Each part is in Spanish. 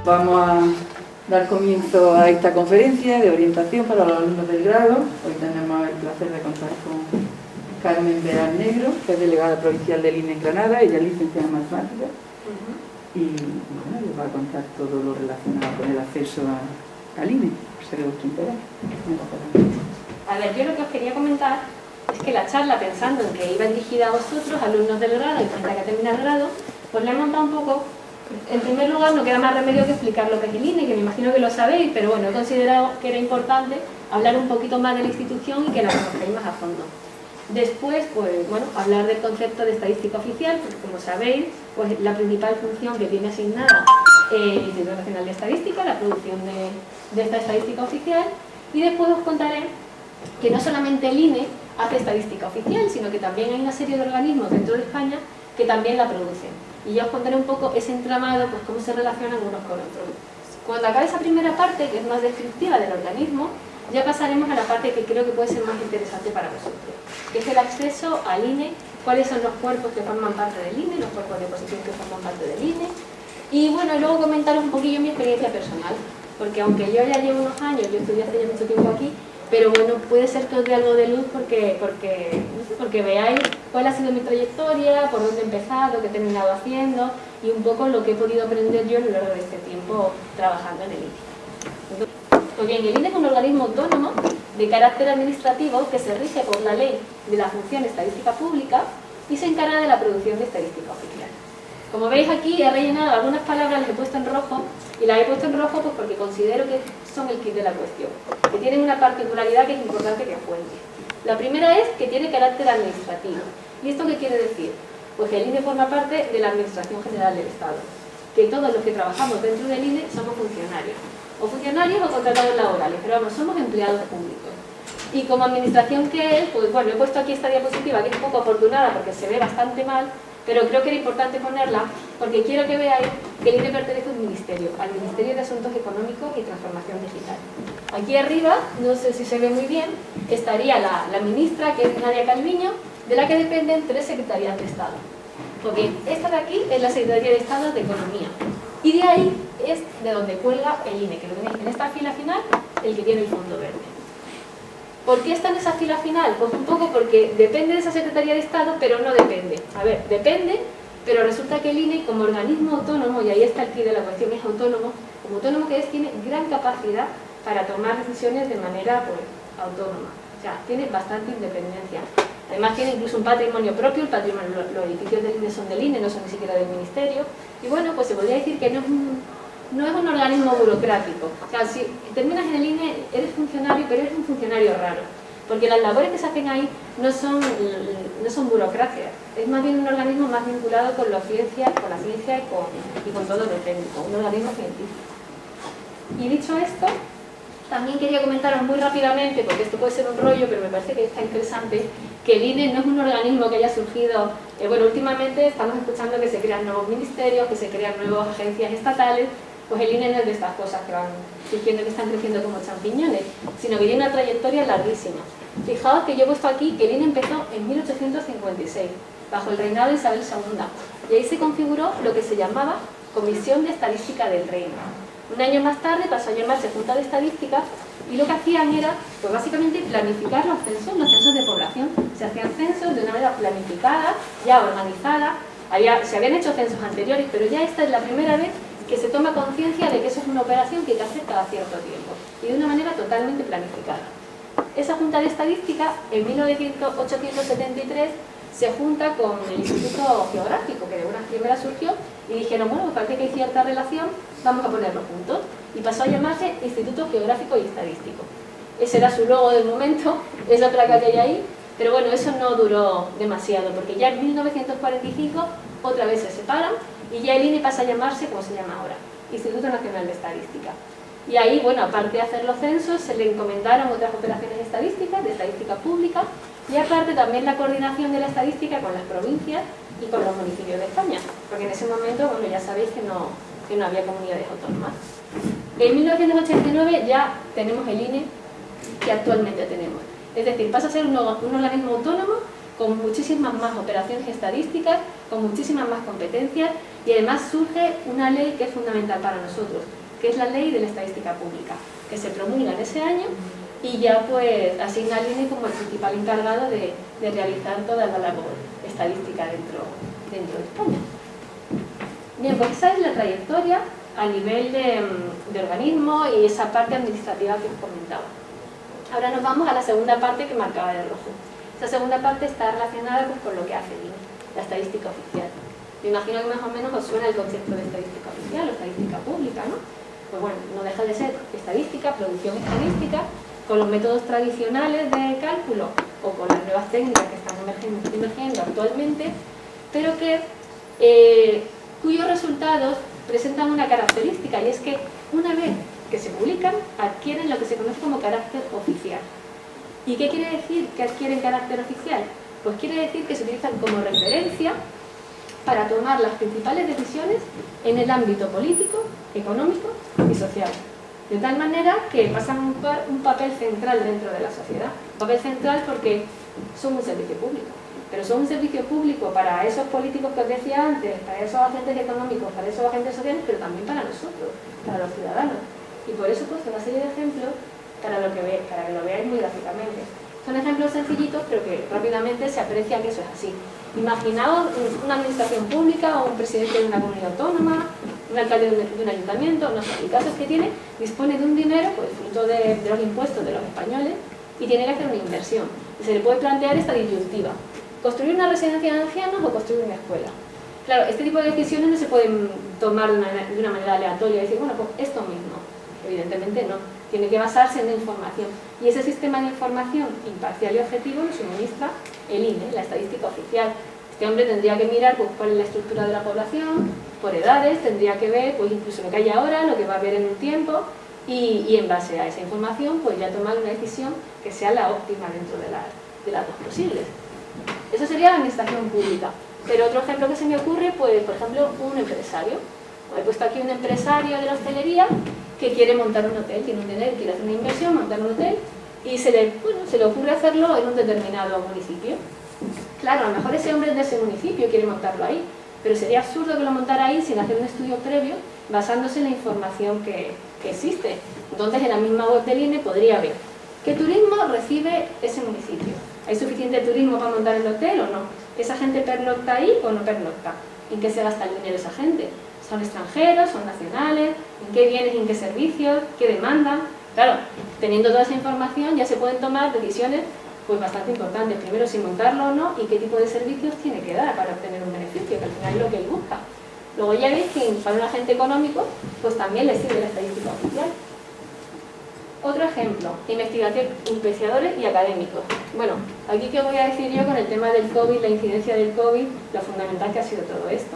Vamos a dar comienzo a esta conferencia de orientación para los alumnos del grado. Hoy tenemos el placer de contar con Carmen Beal Negro, que es delegada provincial del INE en Granada. Ella es licenciada en matemáticas y bueno, les va a contar todo lo relacionado con el acceso al INE, por ser de vuestro interés. A ver, yo lo que os quería comentar es que la charla, pensando en que iba dirigida a vosotros, alumnos del grado, y falta que termine el grado, pues le he montado un poco. En primer lugar, no queda más remedio que explicar lo que es el INE, que me imagino que lo sabéis, pero bueno, he considerado que era importante hablar un poquito más de la institución y que la conozcáis más a fondo. Después, pues bueno, hablar del concepto de estadística oficial, porque como sabéis, pues la principal función que tiene asignada el Instituto Nacional de Estadística, la producción de esta estadística oficial, y después os contaré que no solamente el INE hace estadística oficial, sino que también hay una serie de organismos dentro de España que también la producen. Y ya os contaré un poco ese entramado, pues cómo se relacionan unos con otros. Cuando acabe esa primera parte, que es más descriptiva del organismo, ya pasaremos a la parte que creo que puede ser más interesante para vosotros, que es el acceso al INE, cuáles son los cuerpos que forman parte del INE, los cuerpos de oposición que forman parte del INE, y bueno, y luego comentaros un poquillo mi experiencia personal, porque aunque yo ya llevo unos años, yo estudié hace ya mucho tiempo aquí, pero bueno, puede ser que os dé algo de luz porque veáis cuál ha sido mi trayectoria, por dónde he empezado, qué he terminado haciendo y un poco lo que he podido aprender yo a lo largo de este tiempo trabajando en el INE. Pues bien, el INE es un organismo autónomo de carácter administrativo que se rige por la ley de la función estadística pública y se encarga de la producción de estadística oficial. Como veis aquí he rellenado algunas palabras, las he puesto en rojo, y las he puesto en rojo pues porque considero que son el kit de la cuestión, que tienen una particularidad que es importante que os cuente. La primera es que tiene carácter administrativo. ¿Y esto qué quiere decir? Pues que el INE forma parte de la Administración General del Estado, que todos los que trabajamos dentro del INE somos funcionarios, o contratados laborales, pero vamos, somos empleados públicos. Y como administración que es, pues bueno, he puesto aquí esta diapositiva que es un poco afortunada porque se ve bastante mal, pero creo que era importante ponerla porque quiero que veáis que el INE pertenece a un ministerio, al Ministerio de Asuntos Económicos y Transformación Digital. Aquí arriba, no sé si se ve muy bien, estaría la ministra, que es Nadia Calviño, de la que dependen 3 secretarías de Estado. Pues bien, esta de aquí es la Secretaría de Estado de Economía, y de ahí es de donde cuelga el INE, que lo tenéis en esta fila final, el que tiene el fondo verde. ¿Por qué está en esa fila final? Pues un poco porque depende de esa Secretaría de Estado, pero no depende. A ver, depende, pero resulta que el INE, como organismo autónomo, y ahí está el quid de la cuestión, es autónomo, como autónomo que es, tiene gran capacidad para tomar decisiones de manera pues, autónoma. O sea, tiene bastante independencia. Además tiene incluso un patrimonio propio, el patrimonio, los edificios del INE son del INE, no son ni siquiera del Ministerio. Y bueno, pues se podría decir que no es un organismo burocrático. O sea, si terminas en el INE, eres funcionario, pero eres un funcionario raro. Porque las labores que se hacen ahí no son burocracia. Es más bien un organismo más vinculado con la ciencia y con todo lo técnico, un organismo científico. Y dicho esto, también quería comentaros muy rápidamente, porque esto puede ser un rollo, pero me parece que está interesante, que el INE no es un organismo que haya surgido, bueno, últimamente estamos escuchando que se crean nuevos ministerios, que se crean nuevas agencias estatales, pues el INE no es de estas cosas que van surgiendo, que están creciendo como champiñones, sino que tiene una trayectoria larguísima. Fijaos que yo he puesto aquí que el INE empezó en 1856, bajo el reinado de Isabel II, y ahí se configuró lo que se llamaba Comisión de Estadística del Reino. Un año más tarde pasó a llamarse Junta de Estadística y lo que hacían era, pues básicamente, planificar los censos de población. Se hacían censos de una manera planificada, ya organizada. Se habían hecho censos anteriores, pero ya esta es la primera vez que se toma conciencia de que eso es una operación que hay que hacer cada cierto tiempo y de una manera totalmente planificada. Esa Junta de Estadística, en 1873, se junta con el Instituto Geográfico, que de una primera surgió, y dijeron, bueno, pues parece que hay cierta relación, vamos a ponerlo juntos. Y pasó a llamarse Instituto Geográfico y Estadístico. Ese era su logo del momento, es la placa que hay ahí, pero bueno, eso no duró demasiado, porque ya en 1945 otra vez se separan, y ya el INE pasa a llamarse, como se llama ahora, Instituto Nacional de Estadística. Y ahí, bueno, aparte de hacer los censos, se le encomendaron otras operaciones estadísticas, de estadística pública, y aparte también la coordinación de la estadística con las provincias y con los municipios de España, porque en ese momento, bueno, ya sabéis que no había comunidades autónomas. En 1989 ya tenemos el INE que actualmente tenemos. Es decir, pasa a ser un organismo autónomo con muchísimas más operaciones estadísticas, con muchísimas más competencias, y además surge una ley que es fundamental para nosotros, que es la Ley de la Estadística Pública, que se promulga en ese año y ya pues asigna al INE como el principal encargado de realizar toda la labor estadística dentro de España. Bien, pues esa es la trayectoria a nivel de organismo y esa parte administrativa que os comentaba. Ahora nos vamos a la segunda parte que marcaba de rojo. Esa segunda parte está relacionada pues, con lo que hace el INE, la estadística oficial. Me imagino que más o menos os suena el concepto de estadística oficial o estadística pública, ¿no? Pues bueno, no deja de ser estadística, producción estadística, con los métodos tradicionales de cálculo o con las nuevas técnicas que están emergiendo actualmente, pero cuyos resultados presentan una característica, y es que una vez que se publican, adquieren lo que se conoce como carácter oficial. ¿Y qué quiere decir que adquieren carácter oficial? Pues quiere decir que se utilizan como referencia para tomar las principales decisiones en el ámbito político, económico y social. De tal manera que pasan un papel central dentro de la sociedad. Un papel central porque son un servicio público. Pero son un servicio público para esos políticos que os decía antes, para esos agentes económicos, para esos agentes sociales, pero también para nosotros, para los ciudadanos. Y por eso he puesto una serie de ejemplos para que lo veáis muy gráficamente. Son ejemplos sencillitos, pero que rápidamente se aprecia que eso es así. Imaginaos una administración pública o un presidente de una comunidad autónoma, un alcalde de un ayuntamiento, no sé, el caso es que dispone de un dinero, pues fruto de los impuestos de los españoles, y tiene que hacer una inversión. Y se le puede plantear esta disyuntiva: ¿construir una residencia de ancianos o construir una escuela? Claro, este tipo de decisiones no se pueden tomar de una manera aleatoria y decir, bueno, pues esto mismo. Evidentemente no. Tiene que basarse en la información. Y ese sistema de información imparcial y objetivo lo suministra el INE, la estadística oficial. Este hombre tendría que mirar pues, cuál es la estructura de la población, por edades, tendría que ver pues, incluso lo que hay ahora, lo que va a haber en un tiempo, y en base a esa información pues ya tomar una decisión que sea la óptima dentro de las dos posibles. Eso sería la administración pública. Pero otro ejemplo que se me ocurre, pues por ejemplo, un empresario. He puesto aquí un empresario de la hostelería que quiere montar un hotel, tiene un dinero, quiere hacer una inversión, montar un hotel, y se le ocurre hacerlo en un determinado municipio. Claro, a lo mejor ese hombre es de ese municipio quiere montarlo ahí, pero sería absurdo que lo montara ahí sin hacer un estudio previo basándose en la información que existe. Entonces, en la misma web del INE podría ver qué turismo recibe ese municipio. ¿Hay suficiente turismo para montar el hotel o no? ¿Esa gente pernocta ahí o no pernocta? ¿En qué se gasta el dinero esa gente? ¿Son extranjeros? ¿Son nacionales? ¿En qué bienes y en qué servicios? ¿Qué demandan? Claro, teniendo toda esa información ya se pueden tomar decisiones pues bastante importantes. Primero, si montarlo o no y qué tipo de servicios tiene que dar para obtener un beneficio, que al final es lo que él busca. Luego ya veis que para un agente económico pues también le sirve la estadística oficial. Otro ejemplo, investigadores y académicos. Bueno, aquí que voy a decir yo con el tema del COVID, la incidencia del COVID, lo fundamental que ha sido todo esto.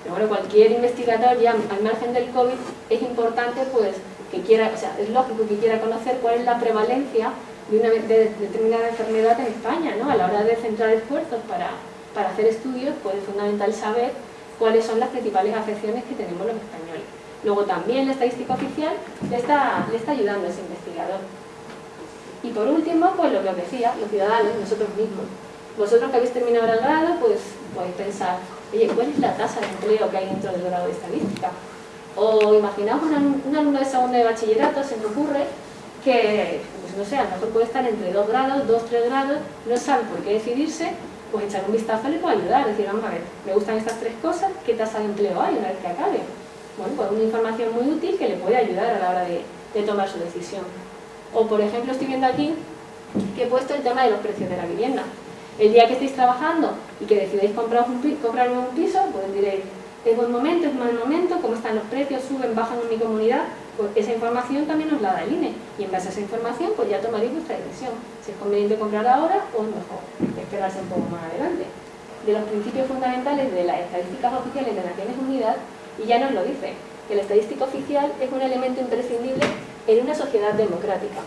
Pero bueno, cualquier investigador ya al margen del COVID es importante pues que quiera, o sea, es lógico que quiera conocer cuál es la prevalencia de una determinada enfermedad en España, ¿no? A la hora de centrar esfuerzos para hacer estudios, pues es fundamental saber cuáles son las principales afecciones que tenemos los españoles. Luego también la estadística oficial le está ayudando a ese investigador. Y por último, pues lo que os decía, los ciudadanos, nosotros mismos. Vosotros que habéis terminado el grado, pues podéis pensar, oye, ¿cuál es la tasa de empleo que hay dentro del grado de estadística? O imaginaos un alumno de segundo de bachillerato, se me ocurre, que, pues no sé, a lo mejor puede estar entre 2 grados, 2, 3 grados, no sabe por qué decidirse, pues echar un vistazo le puede ayudar, decir, vamos a ver, me gustan estas 3 cosas, ¿qué tasa de empleo hay una vez que acabe? Bueno, pues una información muy útil que le puede ayudar a la hora de tomar su decisión. O por ejemplo, estoy viendo aquí que he puesto el tema de los precios de la vivienda. El día que estéis trabajando y que decidáis comprar un piso, pues diréis, ¿es buen momento, es mal momento? ¿Cómo están los precios? ¿Suben, bajan en mi comunidad? Pues esa información también os la da el INE. Y en base a esa información, pues ya tomaréis vuestra decisión. Si es conveniente comprar ahora o es mejor esperarse un poco más adelante. De los principios fundamentales de las estadísticas oficiales de Naciones Unidas, y ya nos lo dice, que la estadística oficial es un elemento imprescindible en una sociedad democrática.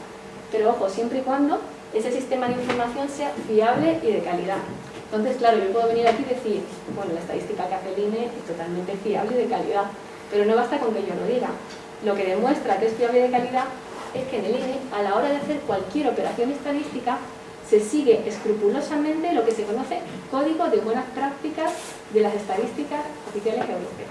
Pero ojo, siempre y cuando ese sistema de información sea fiable y de calidad. Entonces, claro, yo puedo venir aquí y decir, bueno, la estadística que hace el INE es totalmente fiable y de calidad, pero no basta con que yo lo diga. Lo que demuestra que es fiable y de calidad es que en el INE, a la hora de hacer cualquier operación estadística, se sigue escrupulosamente lo que se conoce Código de Buenas Prácticas de las Estadísticas Oficiales Europeas.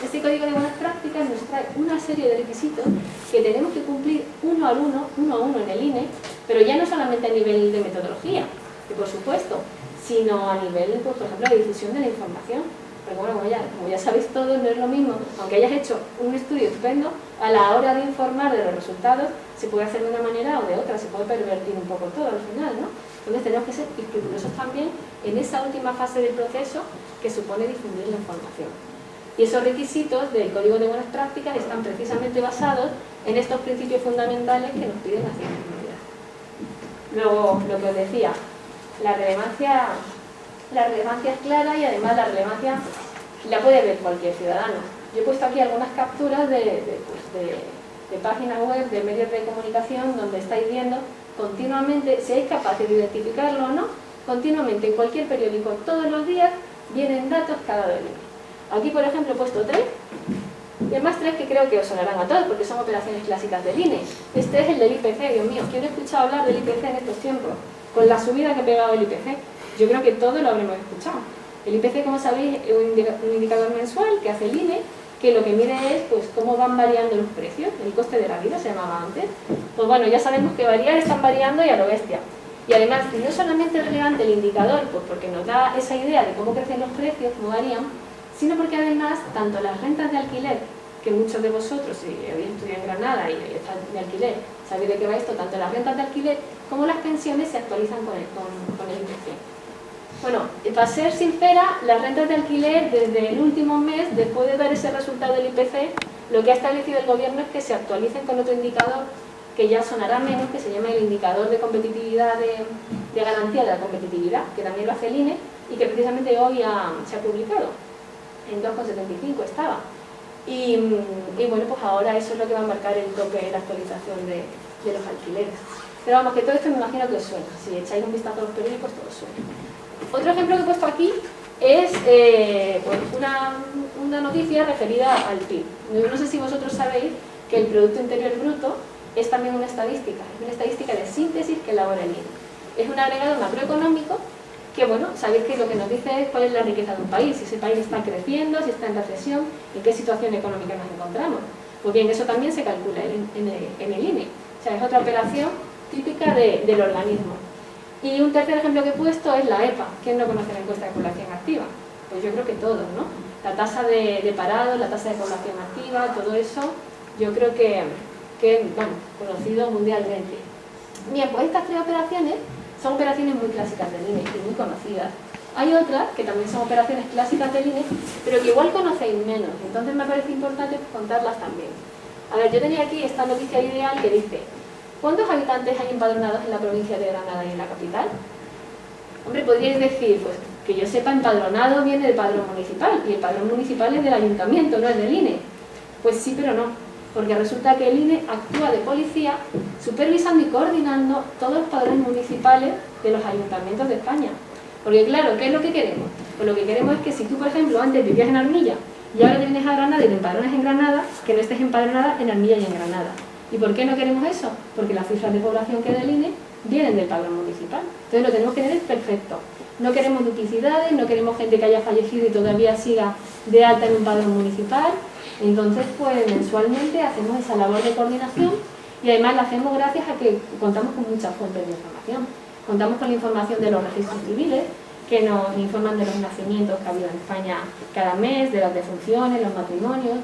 Este código de buenas prácticas nos trae una serie de requisitos que tenemos que cumplir uno a uno en el INE, pero ya no solamente a nivel de metodología, que por supuesto, sino a nivel, pues, por ejemplo, de difusión de la información. Porque bueno, como ya sabéis todos, no es lo mismo, aunque hayas hecho un estudio estupendo, a la hora de informar de los resultados se puede hacer de una manera o de otra, se puede pervertir un poco todo al final, ¿no? Entonces tenemos que ser escrupulosos también en esa última fase del proceso que supone difundir la información. Y esos requisitos del Código de Buenas Prácticas están precisamente basados en estos principios fundamentales que nos piden la ciencia comunidad. Luego, lo que os decía, la relevancia es clara y además la relevancia la puede ver cualquier ciudadano. Yo he puesto aquí algunas capturas de páginas web, de medios de comunicación, donde estáis viendo continuamente, si es capaces de identificarlo o no, continuamente en cualquier periódico, todos los días, vienen datos cada vez. Aquí, por ejemplo, he puesto 3, y además 3 que creo que os sonarán a todos, porque son operaciones clásicas del INE. Este es el del IPC, Dios mío, ¿quién ha escuchado hablar del IPC en estos tiempos? Con la subida que ha pegado el IPC. Yo creo que todos lo habremos escuchado. El IPC, como sabéis, es un indicador mensual que hace el INE, que lo que mide es pues cómo van variando los precios, el coste de la vida se llamaba antes. Pues bueno, ya sabemos que están variando y a lo bestia. Y además, no solamente es relevante el indicador, pues porque nos da esa idea de cómo crecen los precios, cómo varían, sino porque además, tanto las rentas de alquiler, que muchos de vosotros, si habéis estudiado en Granada y están de alquiler, sabéis de qué va esto, tanto las rentas de alquiler como las pensiones se actualizan con el IPC. Bueno, para ser sincera, las rentas de alquiler desde el último mes, después de dar ese resultado del IPC, lo que ha establecido el gobierno es que se actualicen con otro indicador que ya sonará menos, que se llama el indicador de competitividad, de garantía de la competitividad, que también lo hace el INE y que precisamente hoy se ha publicado. En 2,75 estaba. Y bueno, pues ahora eso es lo que va a marcar el tope de la actualización de los alquileres. Pero vamos, que todo esto me imagino que os suena. Si echáis un vistazo a los periódicos, todo os suena. Otro ejemplo que he puesto aquí es pues una noticia referida al PIB. No sé si vosotros sabéis que el Producto Interior Bruto es también una estadística de síntesis que elabora el INE. Es un agregado macroeconómico que, bueno, sabéis que lo que nos dice es cuál es la riqueza de un país, si ese país está creciendo, si está en recesión, en qué situación económica nos encontramos. Pues bien, eso también se calcula en el INE. O sea, es otra operación típica del organismo. Y un tercer ejemplo que he puesto es la EPA. ¿Quién no conoce la encuesta de población activa? Pues yo creo que todos, ¿no? La tasa de parados, la tasa de población activa, todo eso, yo creo que bueno, conocido mundialmente. Bien, pues estas 3 operaciones son operaciones muy clásicas del INE y muy conocidas. Hay otras que también son operaciones clásicas del INE, pero que igual conocéis menos, entonces me parece importante contarlas también. A ver, yo tenía aquí esta noticia ideal que dice: ¿cuántos habitantes hay empadronados en la provincia de Granada y en la capital? Hombre, podríais decir, pues que yo sepa, empadronado viene del padrón municipal, y el padrón municipal es del ayuntamiento, no es del INE. Pues sí, pero no, porque resulta que el INE actúa de policía supervisando y coordinando todos los padrones municipales de los ayuntamientos de España. Porque claro, ¿qué es lo que queremos? Pues lo que queremos es que si tú, por ejemplo, antes vivías en Armilla y ahora te vienes a Granada y te empadronas en Granada, que no estés empadronada en Armilla y en Granada. ¿Y por qué no queremos eso? Porque las cifras de población que da el INE vienen del padrón municipal. Entonces lo tenemos que tener perfecto. No queremos duplicidades, no queremos gente que haya fallecido y todavía siga de alta en un padrón municipal. Entonces, pues mensualmente hacemos esa labor de coordinación y además la hacemos gracias a que contamos con muchas fuentes de información. Contamos con la información de los registros civiles, que nos informan de los nacimientos que ha habido en España cada mes, de las defunciones, los matrimonios.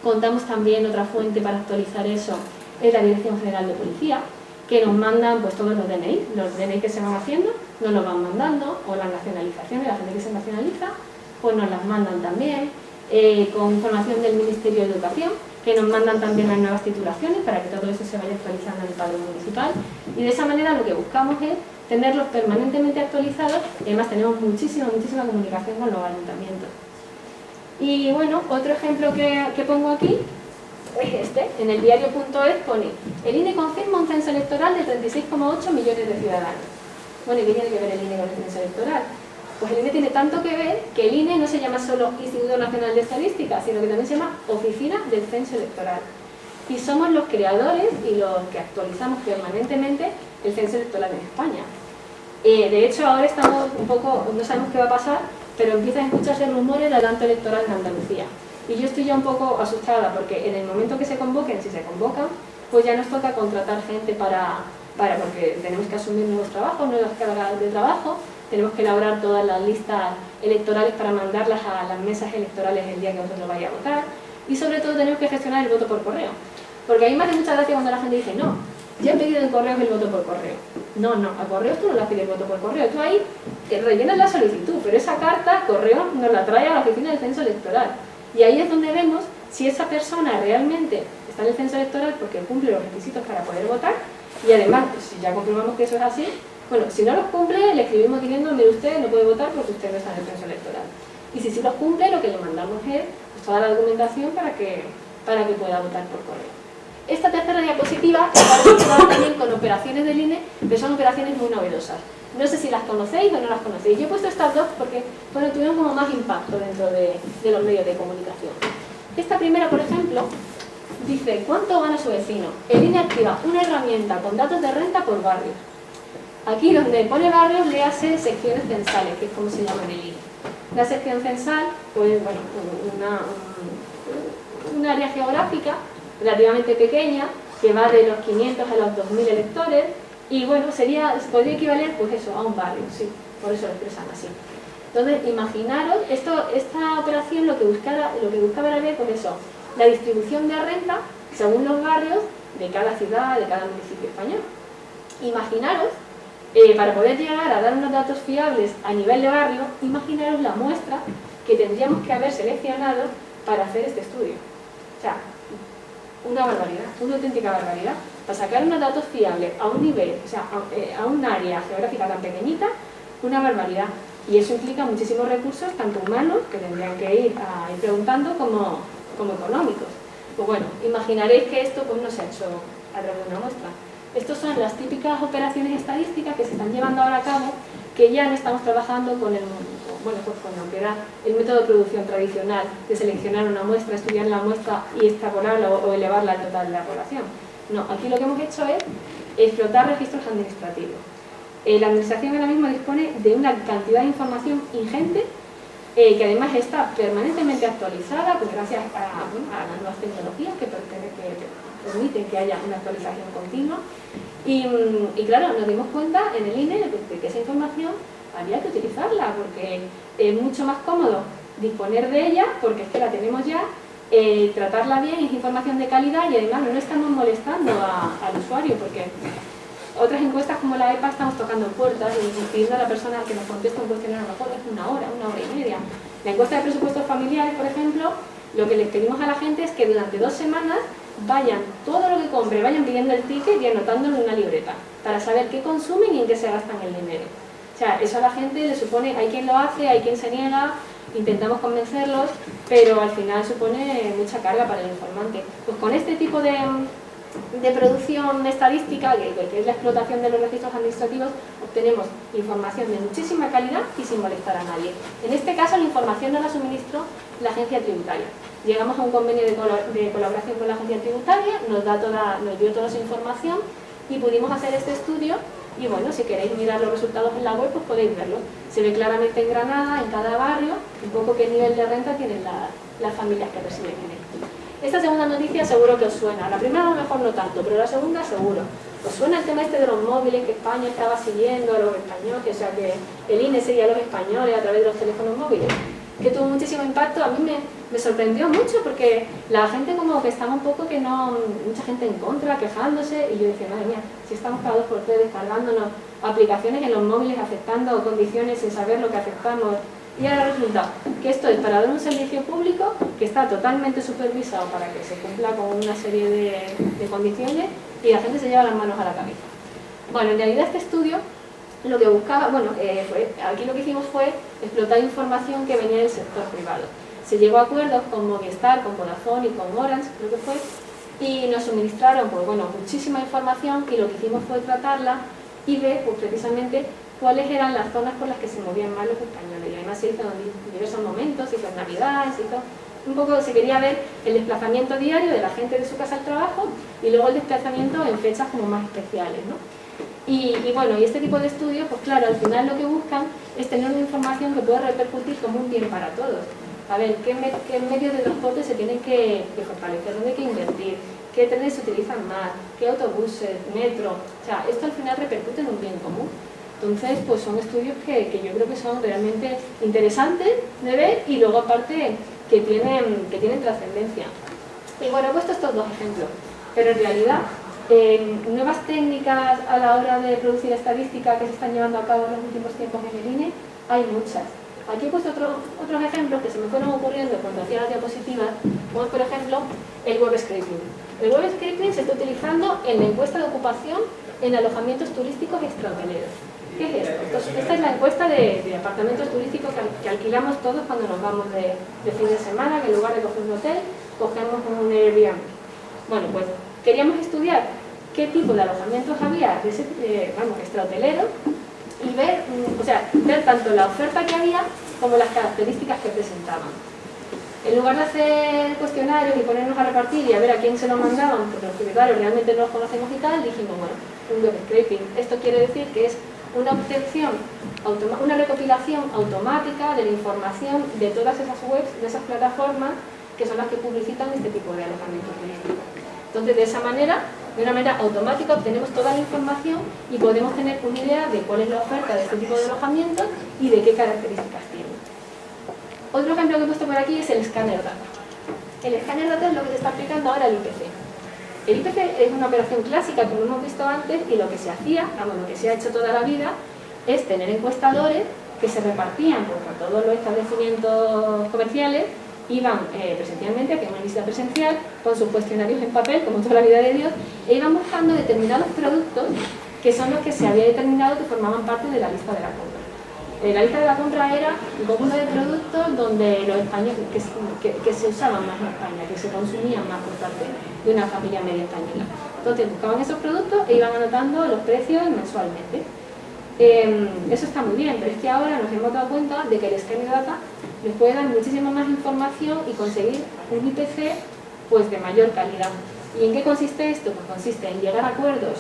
Contamos también otra fuente para actualizar eso, es la Dirección General de Policía, que nos mandan pues todos los DNI que se van haciendo, nos los van mandando, o las nacionalizaciones, la gente que se nacionaliza, pues nos las mandan también, con información del Ministerio de Educación, que nos mandan también las nuevas titulaciones para que todo eso se vaya actualizando en el padrón municipal, y de esa manera lo que buscamos es tenerlos permanentemente actualizados, y además tenemos muchísima comunicación con los ayuntamientos. Y bueno, otro ejemplo que pongo aquí es este. En el diario.es pone: el INE confirma un censo electoral de 36,8 millones de ciudadanos. Bueno, ¿y qué tiene que ver el INE con el censo electoral? Pues el INE tiene tanto que ver que el INE no se llama solo Instituto Nacional de Estadística, sino que también se llama Oficina del Censo Electoral. Y somos los creadores y los que actualizamos permanentemente el censo electoral en España. De hecho, ahora estamos un poco, no sabemos qué va a pasar, pero empiezan a escucharse rumores de adelanto electoral en Andalucía. Y yo estoy ya un poco asustada porque en el momento que se convoquen, si se convocan, pues ya nos toca contratar gente porque tenemos que asumir nuevos trabajos, nuevas cargas de trabajo, tenemos que elaborar todas las listas electorales para mandarlas a las mesas electorales el día que vosotros vayáis a votar, y sobre todo tenemos que gestionar el voto por correo. Porque a mí me hace mucha gracia cuando la gente dice, no, ya he pedido en correos el voto por correo. No, a correo tú no le has pedido el voto por correo, tú ahí rellenas la solicitud, pero esa carta, correo, nos la trae a la oficina del censo electoral. Y ahí es donde vemos si esa persona realmente está en el censo electoral porque cumple los requisitos para poder votar, y además, pues, si ya comprobamos que eso es así, bueno, si no los cumple, le escribimos diciendo, mire, usted no puede votar porque usted no está en el censo electoral. Y si sí los cumple, lo que le mandamos es pues, toda la documentación para que pueda votar por correo. Esta tercera diapositiva está relacionada también con operaciones del INE, pero son operaciones muy novedosas. No sé si las conocéis o no las conocéis. Yo he puesto estas dos porque tuvieron como más impacto dentro de los medios de comunicación. Esta primera, por ejemplo, dice, ¿cuánto gana su vecino? El INE activa una herramienta con datos de renta por barrio. Aquí donde pone barrios, léase secciones censales, que es como se llama en el INE. La sección censal, pues bueno, un área geográfica relativamente pequeña, que va de los 500 a los 2000 electores, y bueno, podría equivaler pues eso, a un barrio, sí, por eso lo expresan así. Entonces, imaginaros, esta operación lo que buscaba era ver, pues eso, la distribución de renta según los barrios de cada ciudad, de cada municipio español. Imaginaros, para poder llegar a dar unos datos fiables a nivel de barrio, imaginaros la muestra que tendríamos que haber seleccionado para hacer este estudio. O sea, una barbaridad, una auténtica barbaridad. Para sacar unos datos fiables a un nivel, o sea, a un área geográfica tan pequeñita, una barbaridad. Y eso implica muchísimos recursos, tanto humanos, que tendrían que ir preguntando, como económicos. Pues bueno, imaginaréis que esto pues, no se ha hecho a través de una muestra. Estas son las típicas operaciones estadísticas que se están llevando ahora a cabo, que ya no estamos trabajando con lo que era el método de producción tradicional, de seleccionar una muestra, estudiar la muestra y extrapolarla o elevarla al total de la población. No, aquí lo que hemos hecho es explotar registros administrativos. La administración ahora mismo dispone de una cantidad de información ingente que además está permanentemente actualizada pues gracias a las nuevas tecnologías que permiten que haya una actualización continua. Y claro, nos dimos cuenta en el INE de que esa información había que utilizarla porque es mucho más cómodo disponer de ella porque es que la tenemos ya, tratarla bien, es información de calidad y además no estamos molestando al usuario porque otras encuestas como la EPA estamos tocando puertas y pidiendo a la persona que nos conteste un cuestionario a lo mejor es una hora y media. La encuesta de presupuestos familiares, por ejemplo, lo que les pedimos a la gente es que durante 2 semanas vayan, todo lo que compre, vayan pidiendo el ticket y anotándolo en una libreta para saber qué consumen y en qué se gastan el dinero. O sea, eso a la gente le supone, hay quien lo hace, hay quien se niega, intentamos convencerlos, pero al final supone mucha carga para el informante. Pues con este tipo de producción estadística, que es la explotación de los registros administrativos, obtenemos información de muchísima calidad y sin molestar a nadie. En este caso, la información nos la suministró la agencia tributaria. Llegamos a un convenio de colaboración con la agencia tributaria, nos dio toda su información y pudimos hacer este estudio. Y bueno, si queréis mirar los resultados en la web, pues podéis verlos. Se ve claramente en Granada, en cada barrio, un poco qué nivel de renta tienen las familias que residen en él. Esta segunda noticia seguro que os suena. La primera a lo mejor no tanto, pero la segunda seguro. ¿Os suena el tema este de los móviles, que España estaba siguiendo a los españoles, o sea que el INE seguía a los españoles a través de los teléfonos móviles? Que tuvo muchísimo impacto, a mí me sorprendió mucho porque la gente como que estaba un poco mucha gente en contra, quejándose, y yo decía, madre mía, si estamos cada 2x3 descargándonos aplicaciones en los móviles, aceptando condiciones sin saber lo que aceptamos, y ahora resulta que esto es para dar un servicio público que está totalmente supervisado para que se cumpla con una serie de condiciones y la gente se lleva las manos a la cabeza. Bueno, en realidad este estudio lo que buscaba, aquí lo que hicimos fue explotar información que venía del sector privado. Se llegó a acuerdos con Movistar, con Vodafone y con Orange, creo que fue, y nos suministraron muchísima información y lo que hicimos fue tratarla y ver precisamente cuáles eran las zonas por las que se movían más los españoles. Y además se hizo en diversos momentos, se hizo en Navidad, un poco se quería ver el desplazamiento diario de la gente de su casa al trabajo y luego el desplazamiento en fechas como más especiales, ¿no? Y este tipo de estudios, pues claro, al final lo que buscan es tener una información que pueda repercutir como un bien para todos. a ver qué medios de transporte se tienen que fortalecer, dónde hay que invertir, qué trenes se utilizan más, qué autobuses, metro. O sea, esto al final repercute en un bien común. Entonces, pues son estudios que yo creo que son realmente interesantes de ver y luego aparte que tienen trascendencia. Y bueno, he puesto estos dos ejemplos, pero en realidad nuevas técnicas a la hora de producir estadística que se están llevando a cabo en los últimos tiempos en el INE, hay muchas. Aquí he puesto otros ejemplos que se me fueron ocurriendo cuando hacía las diapositivas, como por ejemplo el web scraping. El web scraping se está utilizando en la encuesta de ocupación en alojamientos turísticos extrahoteleros. ¿Qué es esto? Esta es la encuesta de apartamentos turísticos que alquilamos todos cuando nos vamos de fin de semana, que en lugar de coger un hotel, cogemos un Airbnb. Bueno, pues queríamos estudiar qué tipo de alojamientos había extrahoteleros y ver tanto la oferta que había como las características que presentaban. En lugar de hacer cuestionarios y ponernos a repartir y a ver a quién se lo mandaban, porque claro, realmente no los conocemos y tal, dijimos, bueno, un web scraping. Esto quiere decir que es una obtención, una recopilación automática de la información de todas esas webs, de esas plataformas que son las que publicitan este tipo de alojamientos turísticos. Entonces, de esa manera, de una manera automática, obtenemos toda la información y podemos tener una idea de cuál es la oferta de este tipo de alojamientos y de qué características tiene. Otro ejemplo que he puesto por aquí es el escáner data. El escáner data es lo que se está aplicando ahora al IPC. El IPC es una operación clásica, como hemos visto antes, y lo que se hacía, lo que se ha hecho toda la vida, es tener encuestadores que se repartían por todos los establecimientos comerciales, iban presencialmente, hacían una visita presencial, con sus cuestionarios en papel, como toda la vida de Dios, e iban buscando determinados productos que son los que se había determinado que formaban parte de la lista de la compra. La lista de la compra era un conjunto de productos donde los españoles que se usaban más en España, que se consumían más por parte de una familia media española. Entonces buscaban esos productos e iban anotando los precios mensualmente. Eso está muy bien, pero es que ahora nos hemos dado cuenta de que el Scanner Data les puede dar muchísima más información y conseguir un IPC pues, de mayor calidad. ¿Y en qué consiste esto? Pues consiste en llegar a acuerdos.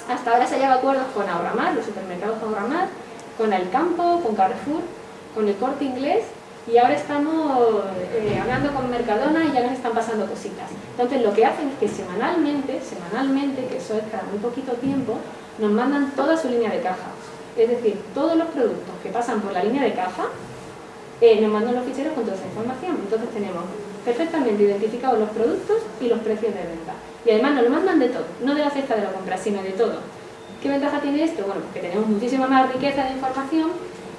Hasta ahora se lleva acuerdos con Ahorramar, los supermercados Ahorramar, con El Campo, con Carrefour, con el Corte Inglés, y ahora estamos hablando con Mercadona y ya nos están pasando cositas. Entonces lo que hacen es que semanalmente, que eso es cada muy poquito tiempo, nos mandan toda su línea de caja. Es decir, todos los productos que pasan por la línea de caja nos mandan los ficheros con toda esa información. Entonces tenemos perfectamente identificados los productos y los precios de venta. Y además nos lo mandan de todo, no de la cesta de la compra, sino de todo. ¿Qué ventaja tiene esto? Bueno, pues que tenemos muchísima más riqueza de información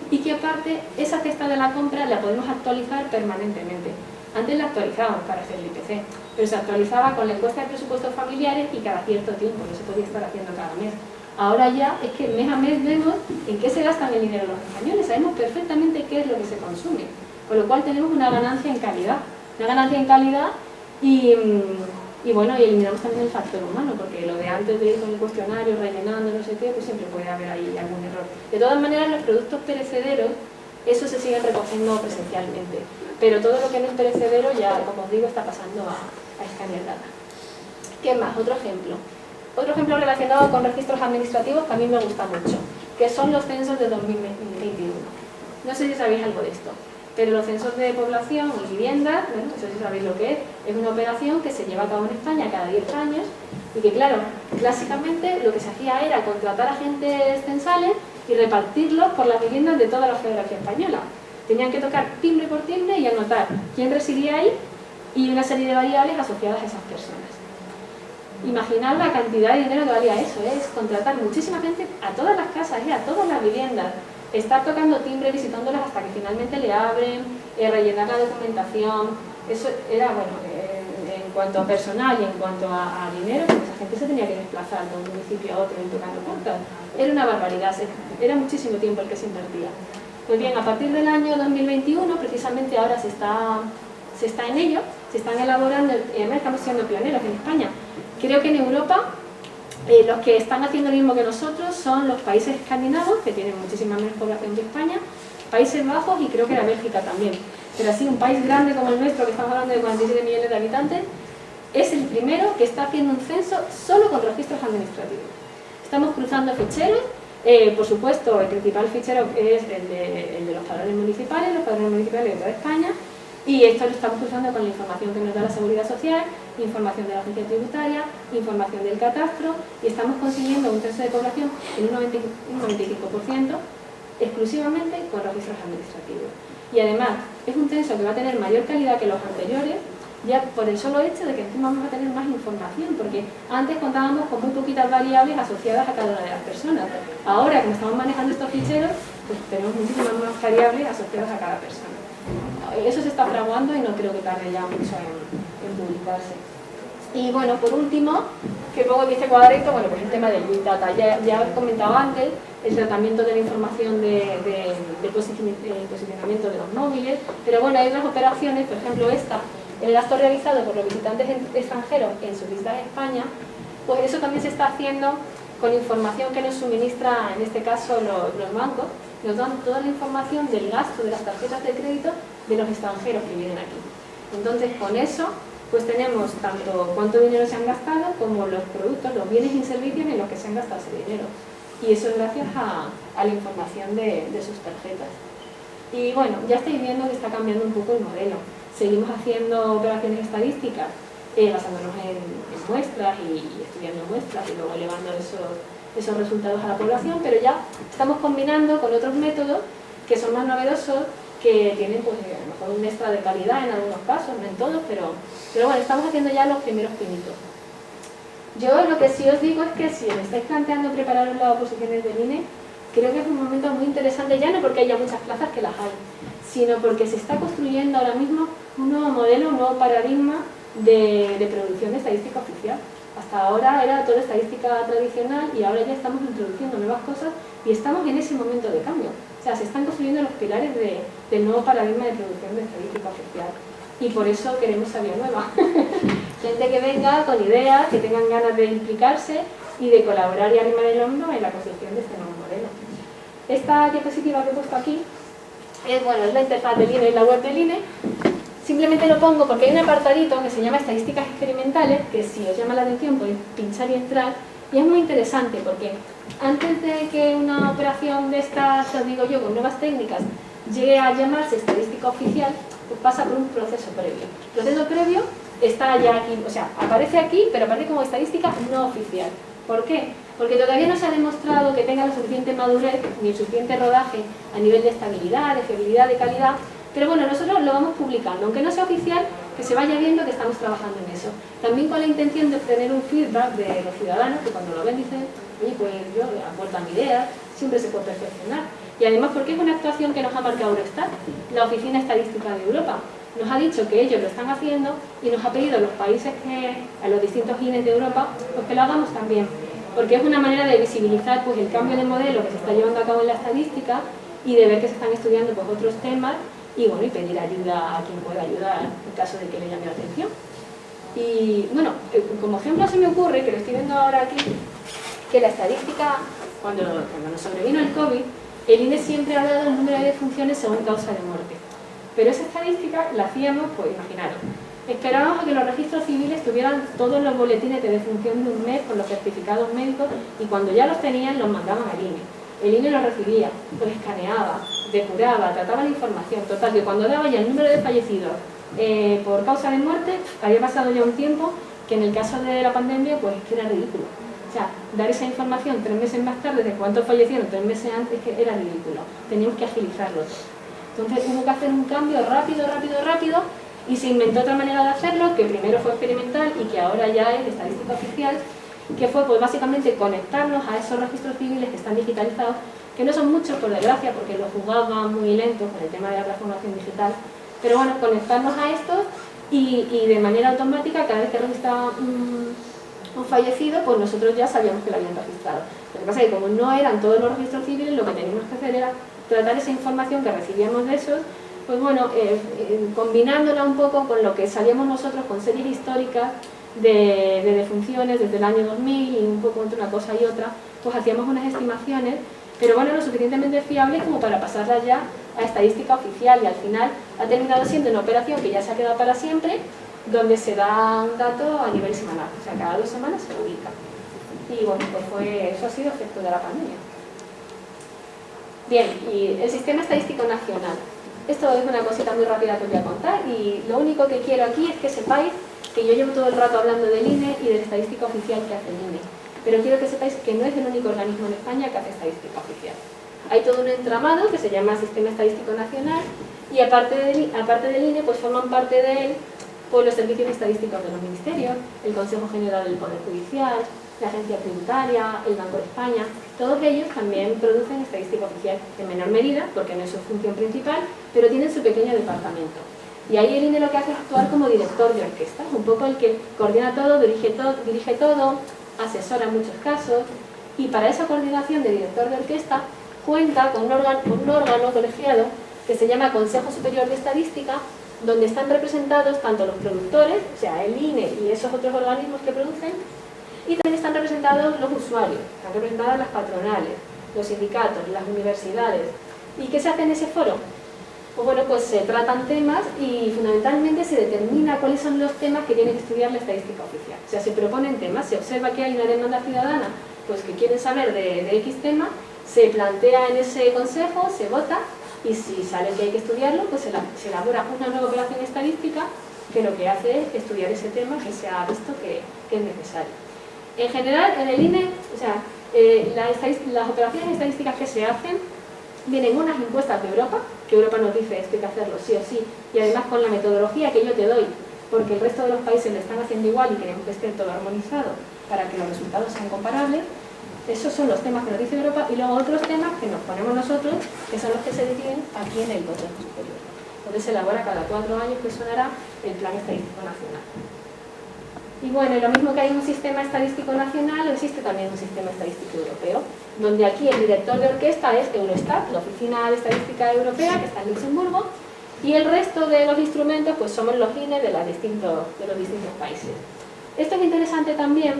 y que aparte esa cesta de la compra la podemos actualizar permanentemente. Antes la actualizábamos para hacer el IPC, pero se actualizaba con la encuesta de presupuestos familiares y cada cierto tiempo, no se podía estar haciendo cada mes. Ahora ya es que mes a mes vemos en qué se gastan el dinero los españoles, sabemos perfectamente qué es lo que se consume, con lo cual tenemos una ganancia en calidad y bueno, y eliminamos también el factor humano, porque lo de antes de ir con el cuestionario, rellenando, no sé qué, pues siempre puede haber ahí algún error. De todas maneras, los productos perecederos, eso se sigue recogiendo presencialmente, pero todo lo que no es perecedero ya, como os digo, está pasando a Scanner Data. ¿Qué más? Otro ejemplo relacionado con registros administrativos que a mí me gusta mucho, que son los censos de 2021. No sé si sabéis algo de esto, pero los censos de población y vivienda, bueno, eso sí sabéis lo que es una operación que se lleva a cabo en España cada 10 años y que, claro, clásicamente lo que se hacía era contratar agentes censales y repartirlos por las viviendas de toda la geografía española. Tenían que tocar timbre por timbre y anotar quién residía ahí y una serie de variables asociadas a esas personas. Imaginad la cantidad de dinero que valía eso, es contratar muchísima gente a todas las casas, a todas las viviendas, estar tocando timbre, visitándolas hasta que finalmente le abren, rellenar la documentación. Eso era, bueno, en cuanto a personal y en cuanto a dinero, pues esa gente se tenía que desplazar de un municipio a otro y tocando puertas. Era una barbaridad, era muchísimo tiempo el que se invertía. Pues bien, a partir del año 2021, precisamente ahora se está en ello, se están elaborando, y además estamos siendo pioneros en España. Creo que en Europa los que están haciendo lo mismo que nosotros son los países escandinavos, que tienen muchísima menos población que España, Países Bajos y creo que la Bélgica también. Pero así, un país grande como el nuestro, que estamos hablando de 47 millones de habitantes, es el primero que está haciendo un censo solo con registros administrativos. Estamos cruzando ficheros, por supuesto, el principal fichero es el de los padrones municipales de toda España, Y esto lo estamos cruzando con la información que nos da la Seguridad Social, información de la Agencia Tributaria, información del Catastro, y estamos consiguiendo un censo de población en un 95% exclusivamente con registros administrativos. Y además, es un censo que va a tener mayor calidad que los anteriores, ya por el solo hecho de que encima vamos a tener más información, porque antes contábamos con muy poquitas variables asociadas a cada una de las personas. Ahora, como estamos manejando estos ficheros, pues tenemos muchísimas más variables asociadas a cada persona. Eso se está fraguando y no creo que tarde ya mucho en publicarse. Y bueno, por último, que pongo aquí este cuadrito, bueno, pues el tema del Big Data. Ya he comentado antes el tratamiento de la información de posicionamiento de los móviles, pero bueno, hay otras operaciones, por ejemplo esta, el gasto realizado por los visitantes extranjeros en su visita a España, pues eso también se está haciendo con información que nos suministra, en este caso, los bancos. Nos dan toda la información del gasto de las tarjetas de crédito de los extranjeros que vienen aquí. Entonces, con eso, pues tenemos tanto cuánto dinero se han gastado como los productos, los bienes y servicios en los que se han gastado ese dinero. Y eso es gracias a la información de sus tarjetas. Y bueno, ya estáis viendo que está cambiando un poco el modelo. Seguimos haciendo operaciones estadísticas, basándonos en muestras y estudiando muestras y luego elevando esos resultados a la población, pero ya estamos combinando con otros métodos que son más novedosos, que tienen pues, a lo mejor un extra de calidad en algunos casos, no en todos, pero bueno, estamos haciendo ya los primeros pinitos. Yo lo que sí os digo es que si os estáis planteando prepararos las oposiciones del INE, creo que es un momento muy interesante, ya no porque haya muchas plazas, que las hay, sino porque se está construyendo ahora mismo un nuevo modelo, un nuevo paradigma de producción de estadística oficial. Hasta ahora era toda estadística tradicional y ahora ya estamos introduciendo nuevas cosas y estamos en ese momento de cambio. O sea, se están construyendo los pilares del nuevo paradigma de producción de estadística oficial. Y por eso queremos Sabia Nueva. Gente que venga con ideas, que tengan ganas de implicarse y de colaborar y animar el hombro en la construcción de este nuevo modelo. Esta diapositiva que he puesto aquí es la interfaz del INE y la web del INE. Simplemente lo pongo porque hay un apartadito que se llama Estadísticas Experimentales, que si os llama la atención podéis pinchar y entrar, y es muy interesante porque antes de que una operación de estas, os digo yo, con nuevas técnicas, llegue a llamarse estadística oficial, pues pasa por un proceso previo. El proceso previo está ya aquí, o sea, aparece aquí, pero aparece como estadística no oficial. ¿Por qué? Porque todavía no se ha demostrado que tenga la suficiente madurez ni el suficiente rodaje a nivel de estabilidad, de fiabilidad, de calidad. Pero bueno, nosotros lo vamos publicando, aunque no sea oficial, que se vaya viendo que estamos trabajando en eso. También con la intención de obtener un feedback de los ciudadanos, que cuando lo ven dicen, oye, pues yo aportan ideas, siempre se puede perfeccionar. Y además porque es una actuación que nos ha marcado Eurostat, la Oficina Estadística de Europa. Nos ha dicho que ellos lo están haciendo y nos ha pedido a los países, a los distintos INEs de Europa, pues que lo hagamos también. Porque es una manera de visibilizar pues, el cambio de modelo que se está llevando a cabo en la estadística y de ver que se están estudiando pues, otros temas y bueno, y pedir ayuda a quien pueda ayudar en caso de que le llame la atención. Y bueno, como ejemplo se me ocurre, que lo estoy viendo ahora aquí, que la estadística, cuando nos sobrevino el COVID, el INE siempre ha dado el número de defunciones según causa de muerte. Pero esa estadística la hacíamos, pues imaginaros, esperábamos a que los registros civiles tuvieran todos los boletines de defunción de un mes con los certificados médicos y cuando ya los tenían los mandaban al INE. El INE los recibía, los escaneaba, depuraba, trataba la información. Total, que cuando daba ya el número de fallecidos por causa de muerte, había pasado ya un tiempo que en el caso de la pandemia, pues es que era ridículo. O sea, dar esa información 3 meses más tarde de cuántos fallecieron 3 meses antes, que era ridículo. Teníamos que agilizarlo. Entonces hubo que hacer un cambio rápido y se inventó otra manera de hacerlo, que primero fue experimental y que ahora ya es de estadística oficial, que fue pues básicamente conectarnos a esos registros civiles que están digitalizados, que no son muchos por desgracia porque los juzgados van muy lentos con el tema de la transformación digital, pero bueno, conectarnos a estos y de manera automática cada vez que registraba un fallecido, pues nosotros ya sabíamos que lo habían registrado. Lo que pasa es que como no eran todos los registros civiles, lo que teníamos que hacer era tratar esa información que recibíamos de esos, pues bueno, combinándola un poco con lo que sabíamos nosotros con series históricas de defunciones desde el año 2000 y un poco entre una cosa y otra, pues hacíamos unas estimaciones, pero bueno, lo suficientemente fiables como para pasarlas ya a estadística oficial y al final ha terminado siendo una operación que ya se ha quedado para siempre, donde se da un dato a nivel semanal, o sea, cada 2 semanas se publica. Y bueno, pues eso ha sido efecto de la pandemia. Bien, y el Sistema Estadístico Nacional. Esto es una cosita muy rápida que os voy a contar y lo único que quiero aquí es que sepáis que yo llevo todo el rato hablando del INE y de la estadística oficial que hace el INE. Pero quiero que sepáis que no es el único organismo en España que hace estadística oficial. Hay todo un entramado que se llama Sistema Estadístico Nacional y aparte del INE pues forman parte de él pues, los servicios estadísticos de los ministerios, el Consejo General del Poder Judicial, la Agencia Tributaria, el Banco de España. Todos ellos también producen estadística oficial en menor medida, porque no es su función principal, pero tienen su pequeño departamento. Y ahí el INE lo que hace es actuar como director de orquesta, un poco el que coordina todo, dirige todo, asesora en muchos casos, y para esa coordinación de director de orquesta cuenta con un órgano colegiado que se llama Consejo Superior de Estadística, donde están representados tanto los productores, o sea, el INE y esos otros organismos que producen, y también están representados los usuarios, están representadas las patronales, los sindicatos, las universidades. ¿Y qué se hace en ese foro? Pues bueno, pues se tratan temas y fundamentalmente se determina cuáles son los temas que tiene que estudiar la estadística oficial. O sea, se proponen temas, se observa que hay una demanda ciudadana pues que quieren saber de X tema, se plantea en ese consejo, se vota y si sale que hay que estudiarlo, pues se elabora una nueva operación estadística que lo que hace es estudiar ese tema que se ha visto que es necesario. En general, en el INE, o sea, las operaciones estadísticas que se hacen vienen unas impuestas de Europa, que Europa nos dice esto hay que hacerlo sí o sí, y además con la metodología que yo te doy, porque el resto de los países lo están haciendo igual y queremos que esté todo armonizado para que los resultados sean comparables. Esos son los temas que nos dice Europa y luego otros temas que nos ponemos nosotros, que son los que se deciden aquí en el Consejo Superior. Entonces se elabora cada 4 años que sonará el Plan Estadístico Nacional. Y bueno, lo mismo que hay un sistema estadístico nacional, existe también un sistema estadístico europeo, donde aquí el director de orquesta es Eurostat, la Oficina de Estadística Europea, que está en Luxemburgo, y el resto de los instrumentos pues somos los INE de los distintos países. Esto es interesante también,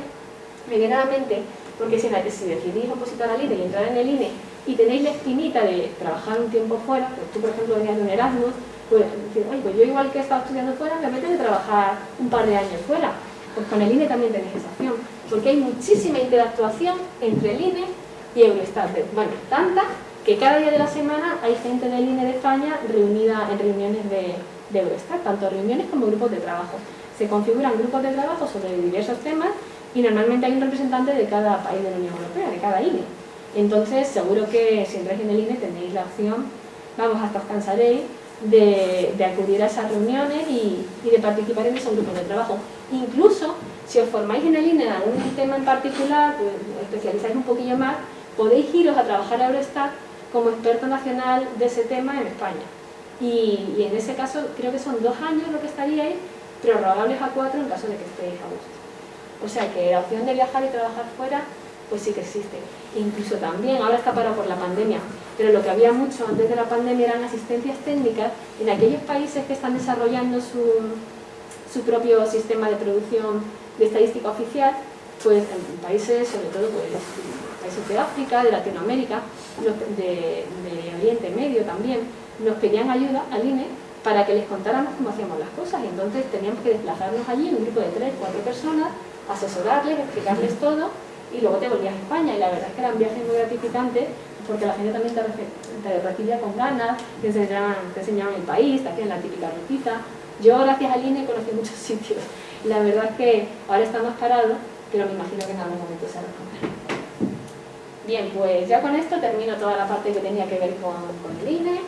me viene a la mente, porque si decidís opositar al INE y entrar en el INE y tenéis la espinita de trabajar un tiempo fuera, pues tú por ejemplo venías de un Erasmus, pues decir, oye, pues yo igual que he estado estudiando fuera, me apetece trabajar un par de años fuera. Pues con el INE también tenéis esa opción, porque hay muchísima interactuación entre el INE y Eurostat. Bueno, tanta que cada día de la semana hay gente del INE de España reunida en reuniones de Eurostat, tanto reuniones como grupos de trabajo. Se configuran grupos de trabajo sobre diversos temas y normalmente hay un representante de cada país de la Unión Europea, de cada INE. Entonces, seguro que si entráis en el INE tenéis la opción, vamos, hasta os cansaréis, de acudir a esas reuniones y de participar en esos grupos de trabajo. Incluso, si os formáis en el INE en algún tema en particular, pues especializáis un poquillo más, podéis iros a trabajar a Eurostat como experto nacional de ese tema en España. Y en ese caso, creo que son 2 años lo que estaríais, prorrogables a 4 en caso de que estéis a gusto. O sea que la opción de viajar y trabajar fuera, pues sí que existe. Incluso también, ahora está parado por la pandemia, pero lo que había mucho antes de la pandemia eran asistencias técnicas en aquellos países que están desarrollando su propio sistema de producción de estadística oficial, pues en países, sobre todo pues, países de África, de Latinoamérica, de Oriente Medio también, nos pedían ayuda al INE para que les contáramos cómo hacíamos las cosas. Y entonces teníamos que desplazarnos allí en un grupo de 3 o 4 personas, asesorarles, explicarles todo, y luego te volvías a España. Y la verdad es que eran viajes muy gratificantes, porque la gente también te recibía con ganas, te enseñaban el país, te hacían la típica rutita. Yo, gracias al INE, conocí muchos sitios. La verdad es que ahora está más parado, pero me imagino que en algún momento se retomar. Bien, pues ya con esto termino toda la parte que tenía que ver con el INE,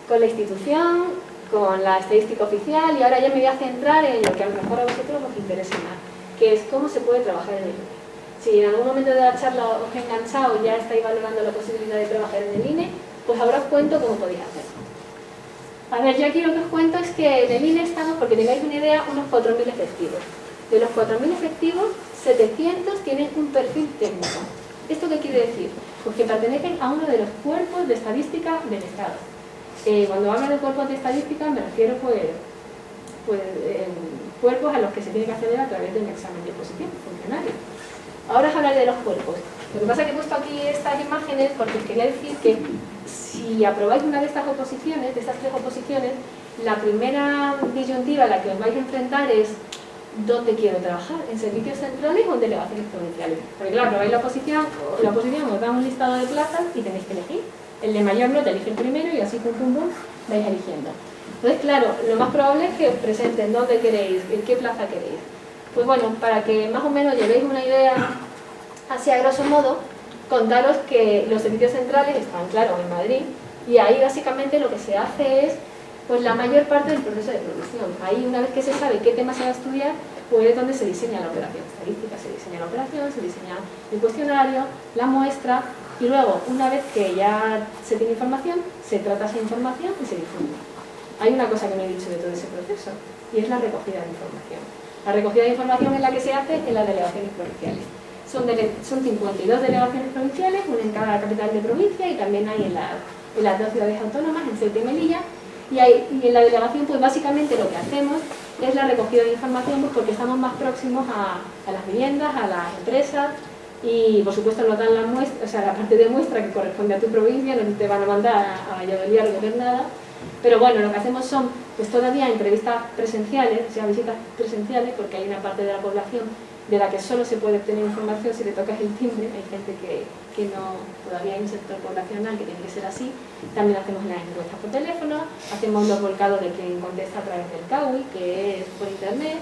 con la institución, con la estadística oficial, y ahora ya me voy a centrar en lo que a lo mejor a vosotros os interesa más, que es cómo se puede trabajar en el INE. Si en algún momento de la charla os he enganchado y ya estáis valorando la posibilidad de trabajar en el INE, pues ahora os cuento cómo podéis hacerlo. A ver, yo aquí lo que os cuento es que en el INE estamos, porque tengáis una idea, unos 4.000 efectivos. De los 4.000 efectivos, 700 tienen un perfil técnico. ¿Esto qué quiere decir? Pues que pertenecen a uno de los cuerpos de estadística del Estado. Cuando hablo de cuerpos de estadística me refiero cuerpos a los que se tiene que acceder a través de un examen de oposición funcionario. Ahora os hablaré de los cuerpos. Lo que pasa es que he puesto aquí estas imágenes porque os quería decir que si aprobáis una de estas oposiciones, de estas 3 oposiciones, la primera disyuntiva a la que os vais a enfrentar es ¿dónde quiero trabajar? ¿En servicios centrales o en delegaciones provinciales? Porque claro, aprobáis la oposición os da un listado de plazas y tenéis que elegir. El de mayor nota elige el primero y así pum pum pum vais eligiendo. Entonces, claro, lo más probable es que os presenten dónde queréis, en qué plaza queréis. Pues bueno, para que más o menos llevéis una idea, así a grosso modo, contaros que los servicios centrales están, claro, en Madrid, y ahí básicamente lo que se hace es pues la mayor parte del proceso de producción. Ahí, una vez que se sabe qué tema se va a estudiar, pues es donde se diseña la operación estadística, se diseña la operación, se diseña el cuestionario, la muestra, y luego, una vez que ya se tiene información, se trata esa información y se difunde. Hay una cosa que no he dicho de todo ese proceso, y es la recogida de información. La recogida de información es la que se hace en las delegaciones provinciales. Son 52 delegaciones provinciales, una en cada capital de provincia, y también hay en las 2 ciudades autónomas, en Ceuta y Melilla. Y en la delegación, pues básicamente lo que hacemos es la recogida de información, pues porque estamos más próximos a las viviendas, a las empresas, y por supuesto nos dan la muestra, o sea, la parte de muestra que corresponde a tu provincia, no te van a mandar a Valladolid a recoger nada. Pero bueno, lo que hacemos son, pues todavía entrevistas presenciales, o sea, visitas presenciales, porque hay una parte de la población de la que solo se puede obtener información si le tocas el timbre. Hay gente que no, todavía hay un sector poblacional que tiene que ser así. También hacemos las encuestas por teléfono, hacemos los volcados de quien contesta a través del CAUI, que es por internet.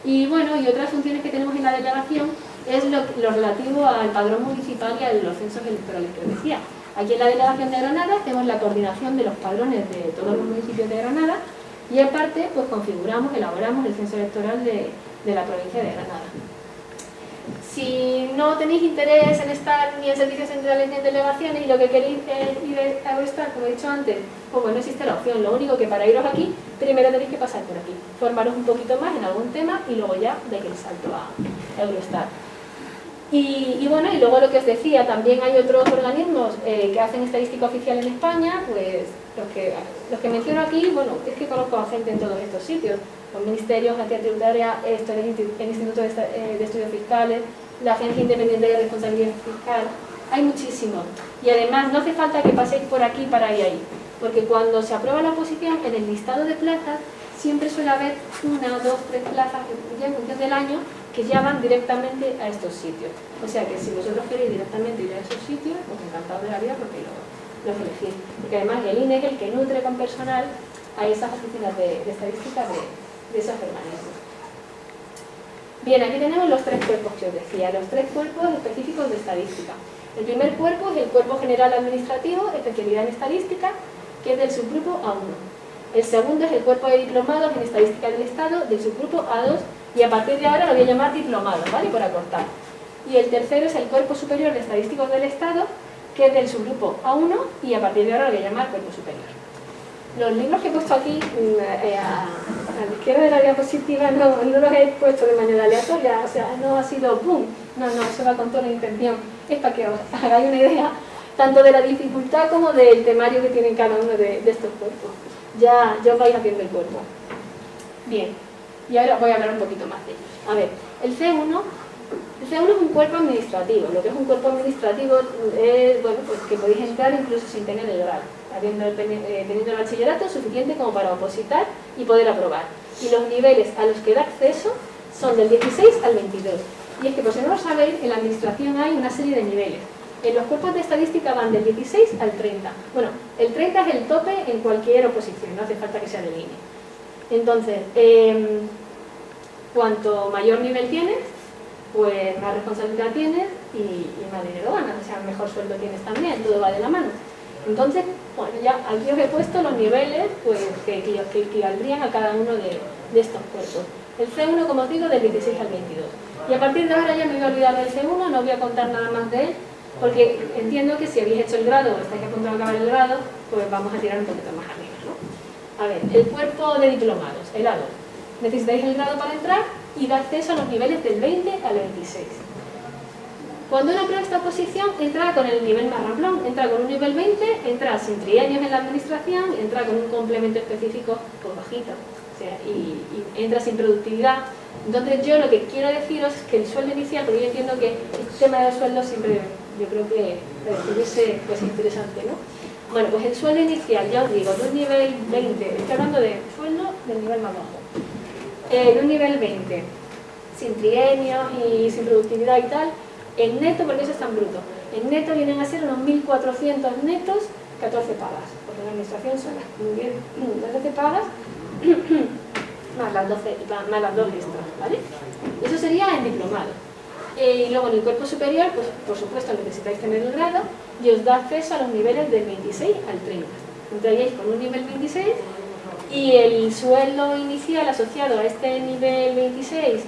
Y bueno, y otras funciones que tenemos en la delegación es lo relativo al padrón municipal y a los censos electorales que os decía. Aquí en la delegación de Granada hacemos la coordinación de los padrones de todos los municipios de Granada y aparte pues configuramos, elaboramos el censo electoral de la provincia de Granada. Si no tenéis interés en estar ni en servicios centrales ni en delegaciones y lo que queréis es ir a estar, como he dicho antes, pues bueno, existe la opción. Lo único que para iros aquí, primero tenéis que pasar por aquí, formaros un poquito más en algún tema y luego ya dais el salto a Eurostar. Y bueno, y luego lo que os decía, también hay otros organismos que hacen estadística oficial en España, pues los que menciono aquí, bueno, es que conozco a gente en todos estos sitios, los ministerios, la agencia tributaria, el Instituto de Estudios Fiscales, la Agencia Independiente de Responsabilidad Fiscal, hay muchísimos. Y además no hace falta que paséis por aquí para ir ahí, porque cuando se aprueba la oposición, en el listado de plazas, siempre suele haber 1, 2, 3 plazas, ya en función del año, que ya van directamente a estos sitios. O sea que si vosotros queréis directamente ir a esos sitios, pues encantados de la vida porque los elegís. Porque además el INE es el que nutre con personal a esas oficinas de estadística de esos organismos. Bien, aquí tenemos los 3 cuerpos que os decía, los 3 cuerpos específicos de estadística. El primer cuerpo es el Cuerpo General Administrativo, especialidad en estadística, que es del subgrupo A1. El segundo es el Cuerpo de Diplomados en Estadística del Estado, del subgrupo A2, y a partir de ahora lo voy a llamar diplomados, ¿vale? Por acortar. Y el tercero es el Cuerpo Superior de Estadísticos del Estado, que es del subgrupo A1, y a partir de ahora lo voy a llamar Cuerpo Superior. Los libros que he puesto aquí, a la izquierda de la diapositiva, no los he puesto de manera aleatoria, o sea, no ha sido ¡pum! No, eso va con toda la intención. Es para que os hagáis una idea tanto de la dificultad como del temario que tienen cada uno de estos cuerpos. Ya os vais haciendo el cuerpo. Bien, y ahora voy a hablar un poquito más de ellos. A ver, el C1 es un cuerpo administrativo. Lo que es un cuerpo administrativo es, bueno, pues que podéis entrar incluso sin tener el grado, teniendo el bachillerato suficiente como para opositar y poder aprobar. Y los niveles a los que da acceso son del 16 al 22. Y es que, por si no lo sabéis, en la administración hay una serie de niveles. En los cuerpos de estadística van del 16 al 30. Bueno, el 30 es el tope en cualquier oposición, no hace falta que sea de INE. Entonces, cuanto mayor nivel tienes, pues más responsabilidad tienes y más dinero ganas, o sea, mejor sueldo tienes también, todo va de la mano. Entonces, bueno, ya aquí os he puesto los niveles pues, que equivaldrían a cada uno de estos cuerpos. El C1, como os digo, del 16 al 22. Y a partir de ahora ya me voy a olvidar del C1, no voy a contar nada más de él, porque entiendo que si habéis hecho el grado o estáis a punto de acabar el grado, pues vamos a tirar un poquito más arriba, ¿no? A ver, el cuerpo de diplomados, el A2. Necesitáis el grado para entrar y da acceso a los niveles del 20 al 26. Cuando uno aprueba esta oposición, entra con el nivel más ramplón, entra con un nivel 20, entra sin trienios en la administración, entra con un complemento específico por bajito, o sea, y entra sin productividad. Entonces yo lo que quiero deciros es que el sueldo inicial, porque yo entiendo que el tema de los sueldos siempre, yo creo que pudiese pues, interesante, ¿no? Bueno, pues el sueldo inicial, ya os digo, de un nivel 20, estoy hablando de sueldo del nivel más bajo, de un nivel 20, sin trienios y sin productividad y tal, en neto, porque eso es tan bruto, en neto vienen a ser unos 1.400 netos, 14 pagas, o porque en la administración son las 12 pagas más las 2 extras, ¿vale? Eso sería en diplomado. Y luego en el cuerpo superior, pues por supuesto necesitáis tener el grado y os da acceso a los niveles del 26 al 30. Entraríais con un nivel 26 y el sueldo inicial asociado a este nivel 26,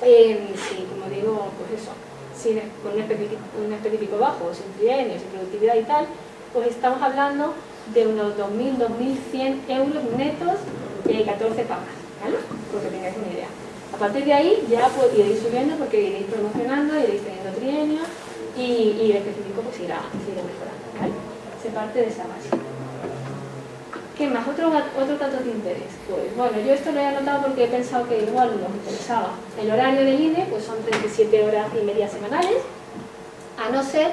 sí, como digo, pues eso, sin, con un específico bajo, sin trienio, sin productividad y tal, pues estamos hablando de unos 2.000, 2.100 euros netos, 14 pagas, ¿vale? Porque tengáis una idea. A partir de ahí ya pues, iréis subiendo porque iréis promocionando, iréis teniendo trienios y el específico pues irá mejorando, ¿vale? Se parte de esa base. ¿Qué más? Otro dato de interés. Pues bueno, yo esto lo he anotado porque he pensado que igual nos interesaba. El horario del INE pues son 37 horas y media semanales, a no ser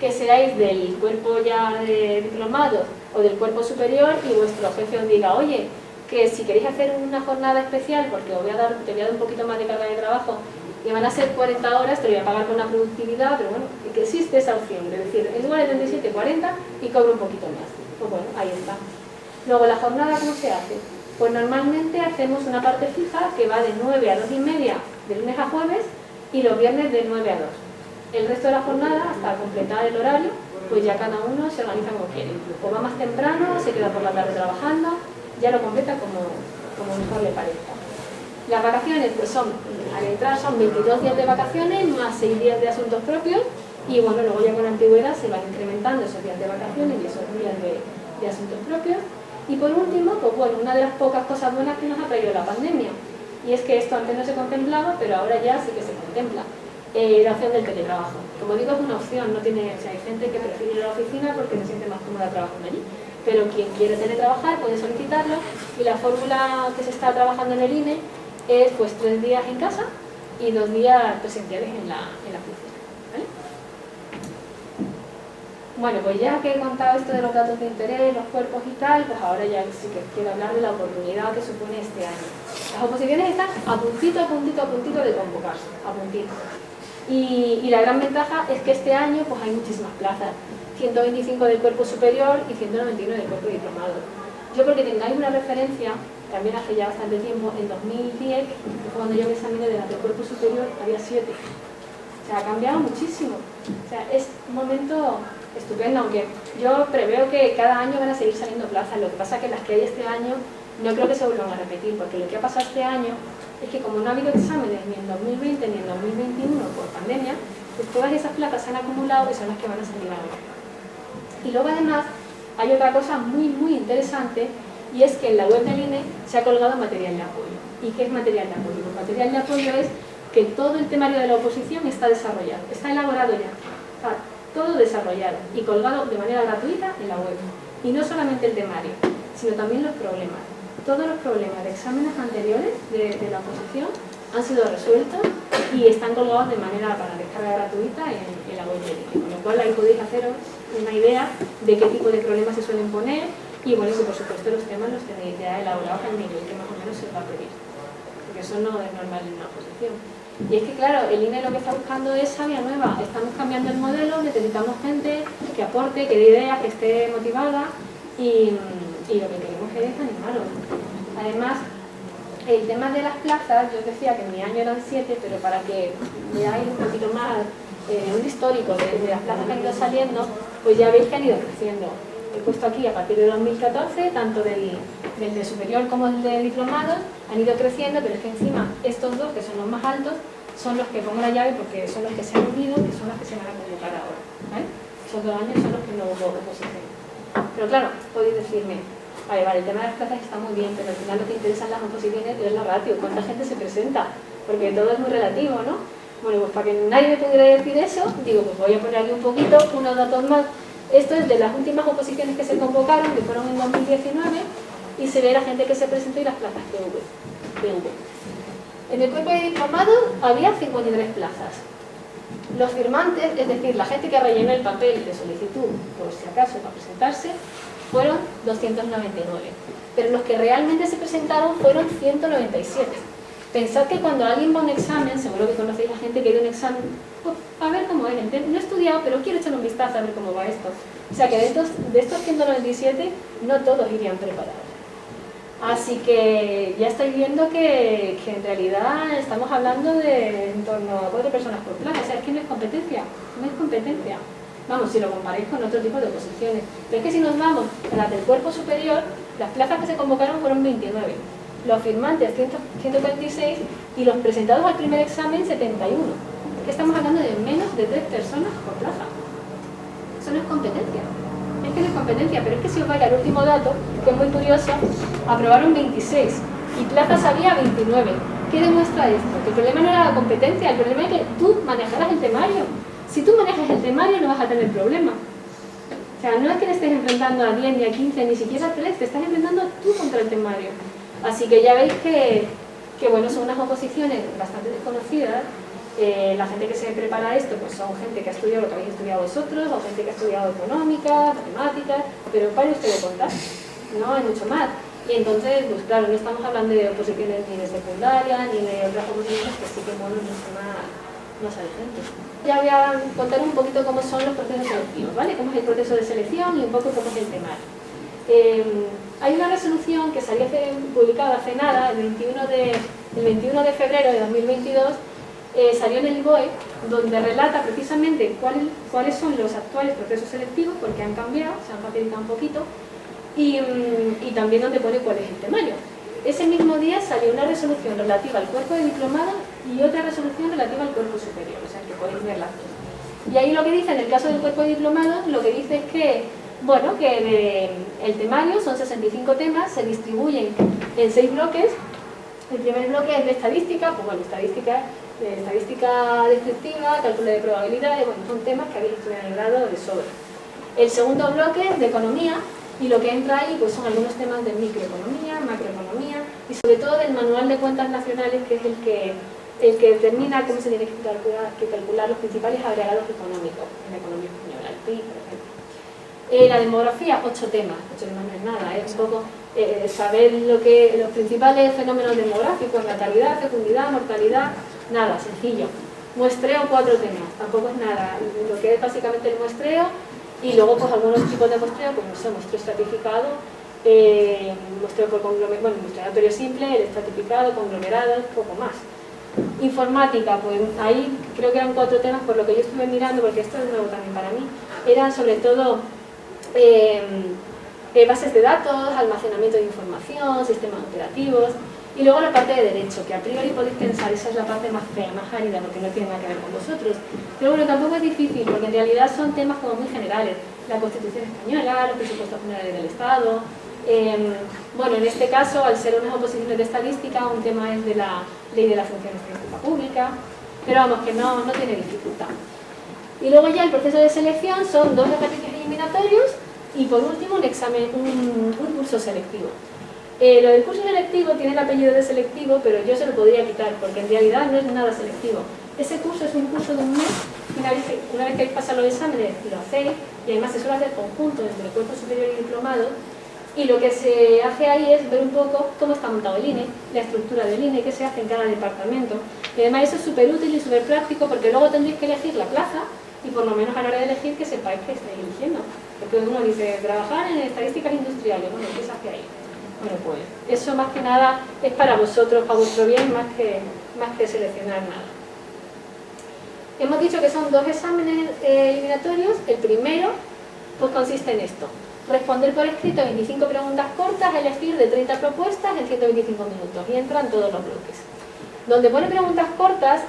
que seáis del cuerpo ya de diplomados o del cuerpo superior y vuestro jefe os diga, oye, que si queréis hacer una jornada especial, porque te voy a dar un poquito más de carga de trabajo y van a ser 40 horas, te lo voy a pagar con una productividad, pero bueno, que existe esa opción de decir, en lugar de 37, 40 y cobro un poquito más. Pues bueno, ahí está. Luego, ¿la jornada cómo se hace? Pues normalmente hacemos una parte fija que va de 9 a 2 y media de lunes a jueves y los viernes de 9 a 2. El resto de la jornada, hasta completar el horario, pues ya cada uno se organiza como quiere. O va más temprano, se queda por la tarde trabajando, ya lo completa como mejor le parezca. Las vacaciones, pues son, al entrar son 22 días de vacaciones más 6 días de asuntos propios y bueno, luego ya con la antigüedad se van incrementando esos días de vacaciones y esos días de asuntos propios. Y por último, pues bueno, una de las pocas cosas buenas que nos ha traído la pandemia, y es que esto antes no se contemplaba, pero ahora ya sí que se contempla, la opción del teletrabajo. Como digo, es una opción, no tiene, o sea, hay gente que prefiere ir a la oficina porque se siente más cómoda trabajando allí, pero quien quiere teletrabajar puede solicitarlo, y la fórmula que se está trabajando en el INE es pues 3 días en casa y 2 días presenciales en la oficina, ¿vale? Bueno, pues ya que he contado esto de los datos de interés, los cuerpos y tal, pues ahora ya sí que quiero hablar de la oportunidad que supone este año. Las oposiciones están a puntito de convocarse, a puntito. Y la gran ventaja es que este año pues hay muchísimas plazas, 125 del cuerpo superior y 191 del cuerpo diplomado. Yo, porque tengáis una referencia, también hace ya bastante tiempo, en 2010, que fue cuando yo me examiné del cuerpo superior, había 7. O sea, ha cambiado muchísimo. O sea, es un momento estupendo, aunque yo preveo que cada año van a seguir saliendo plazas. Lo que pasa es que las que hay este año no creo que se vuelvan a repetir, porque lo que ha pasado este año es que como no ha habido exámenes ni en 2020 ni en 2021 por pandemia, pues todas esas plazas se han acumulado y son las que van a salir ahora. Y luego además hay otra cosa muy interesante, y es que en la web del INE se ha colgado material de apoyo. ¿Y qué es material de apoyo? Pues material de apoyo es que todo el temario de la oposición está desarrollado, está elaborado ya, está todo desarrollado y colgado de manera gratuita en la web. Y no solamente el temario, sino también los problemas. Todos los problemas de exámenes anteriores de la oposición han sido resueltos y están colgados de manera para descarga gratuita en la web del INE. Con lo cual ahí podéis haceros una idea de qué tipo de problemas se suelen poner y bueno, que por supuesto los temas los tenéis ya elaborados al nivel que más o menos se os va a pedir. Porque eso no es normal en una oposición. Y es que claro, el INE lo que está buscando es savia nueva. Estamos cambiando el modelo, necesitamos gente que aporte, que dé ideas, que esté motivada y lo que queremos es animaros. Además, el tema de las plazas, yo decía que en mi año eran 7, pero para que veáis un poquito más un histórico de las plazas que han ido saliendo, pues ya veis que han ido creciendo. He puesto aquí a partir de 2014, tanto del de superior como el de diplomado, han ido creciendo, pero es que encima estos dos, que son los más altos, son los que pongo la llave porque son los que se han unido y son los que se van a convocar ahora, ¿vale? Esos 2 años son los que no hubo oposición. Pero claro, podéis decirme, vale, el tema de las plazas está muy bien, pero al final lo que interesan las oposiciones es la ratio, cuánta gente se presenta, porque todo es muy relativo, ¿no? Bueno, pues para que nadie me pudiera decir eso, digo, pues voy a poner aquí un poquito, unos datos más. Esto es de las últimas oposiciones que se convocaron, que fueron en 2019, y se ve la gente que se presentó y las plazas que hubo. En el cuerpo de diplomado había 53 plazas. Los firmantes, es decir, la gente que rellenó el papel de solicitud, por si acaso, para presentarse, fueron 299. Pero los que realmente se presentaron fueron 197. Pensad que cuando alguien va a un examen, seguro que conocéis a gente que dio un examen, pues, a ver cómo es, no he estudiado, pero quiero echar un vistazo a ver cómo va esto. O sea que de estos 197, no todos irían preparados. Así que ya estáis viendo que en realidad estamos hablando de en torno a 4 personas por plaza. O sea, es que no es competencia, no es competencia. Vamos, si lo comparáis con otro tipo de oposiciones. Pero es que si nos vamos a las del cuerpo superior, las plazas que se convocaron fueron 29. Los firmantes 146 y los presentados al primer examen 71. Es que estamos hablando de menos de 3 personas por plaza. Eso no es competencia. Es que no es competencia, pero es que si os vais al último dato, que es muy curioso, aprobaron 26 y plazas había 29. ¿Qué demuestra esto? Que el problema no era la competencia, el problema es que tú manejaras el temario. Si tú manejas el temario no vas a tener problema. O sea, no es que te estés enfrentando a 10 ni a 15, ni siquiera a 3, te estás enfrentando tú contra el temario. Así que ya veis que bueno, son unas oposiciones bastante desconocidas. La gente que se prepara esto pues son gente que ha estudiado lo que habéis estudiado vosotros, o gente que ha estudiado económica, matemáticas, pero para usted de contar, no hay mucho más. Y entonces, pues claro, no estamos hablando de oposiciones ni de secundaria, ni de otras oposiciones que sí que bueno, no son más alegentes. Ya voy a contar un poquito cómo son los procesos selectivos, ¿vale? Cómo es el proceso de selección y un poco cómo es el temario. Hay una resolución que salió publicada hace nada, el 21 de febrero de 2022, salió en el BOE, donde relata precisamente cuáles son los actuales procesos selectivos, porque han cambiado, se han facilitado un poquito, y también donde pone cuál es el temario. Ese mismo día salió una resolución relativa al cuerpo de diplomado y otra resolución relativa al cuerpo superior, o sea que podéis ver las dos. Y ahí lo que dice, en el caso del cuerpo de diplomado, lo que dice es que, bueno, que el temario son 65 temas, se distribuyen en 6 bloques. El primer bloque es de estadística, pues bueno, estadística descriptiva, cálculo de probabilidades, bueno, son temas que habéis estudiado en el grado de sobra. El segundo bloque es de economía, y lo que entra ahí pues son algunos temas de microeconomía, macroeconomía, y sobre todo del manual de cuentas nacionales, que es el que determina cómo se tiene que calcular los principales agregados económicos en la economía española, el PIB, por ejemplo. La demografía, 8 temas no es nada, es un poco saber los principales fenómenos demográficos, natalidad, fecundidad, mortalidad, nada, sencillo. Muestreo, 4 temas, tampoco es nada, lo que es básicamente el muestreo, y luego pues algunos tipos de muestreo, como son muestreo estratificado, muestreo por conglomerado, bueno, muestreo aleatorio simple, el estratificado, conglomerado, poco más. Informática, pues ahí creo que eran 4 temas por lo que yo estuve mirando, porque esto es nuevo también para mí. Eran sobre todo bases de datos, almacenamiento de información, sistemas operativos, y luego la parte de derecho, que a priori podéis pensar, esa es la parte más fea, más árida, porque no tiene nada que ver con vosotros. Pero bueno, tampoco es difícil, porque en realidad son temas como muy generales. La Constitución española, los presupuestos generales del Estado. Bueno, en este caso, al ser unas oposiciones de estadística, un tema es de la ley de la función estadística pública, pero vamos, que no tiene dificultad. Y luego ya el proceso de selección son 2 ejercicios eliminatorios y por último un examen, un curso selectivo. Lo del curso selectivo tiene el apellido de selectivo, pero yo se lo podría quitar porque en realidad no es nada selectivo. Ese curso es un curso de un mes, una vez que habéis pasado los exámenes lo hacéis, y además se suele hacer conjunto entre el cuerpo superior y diplomado, y lo que se hace ahí es ver un poco cómo está montado el INE, la estructura del INE, qué se hace en cada departamento, y además eso es súper útil y súper práctico porque luego tendréis que elegir la plaza, y por lo menos a la hora de elegir que sepáis que estáis eligiendo. Porque uno dice, trabajar en estadísticas industriales, bueno, ¿qué se hace ahí? Bueno, pues eso más que nada es para vosotros, para vuestro bien, más que seleccionar nada. Hemos dicho que son 2 exámenes eliminatorios. El primero pues consiste en esto: responder por escrito 25 preguntas cortas, elegir de 30 propuestas en 125 minutos, y entran todos los bloques. Donde pone preguntas cortas,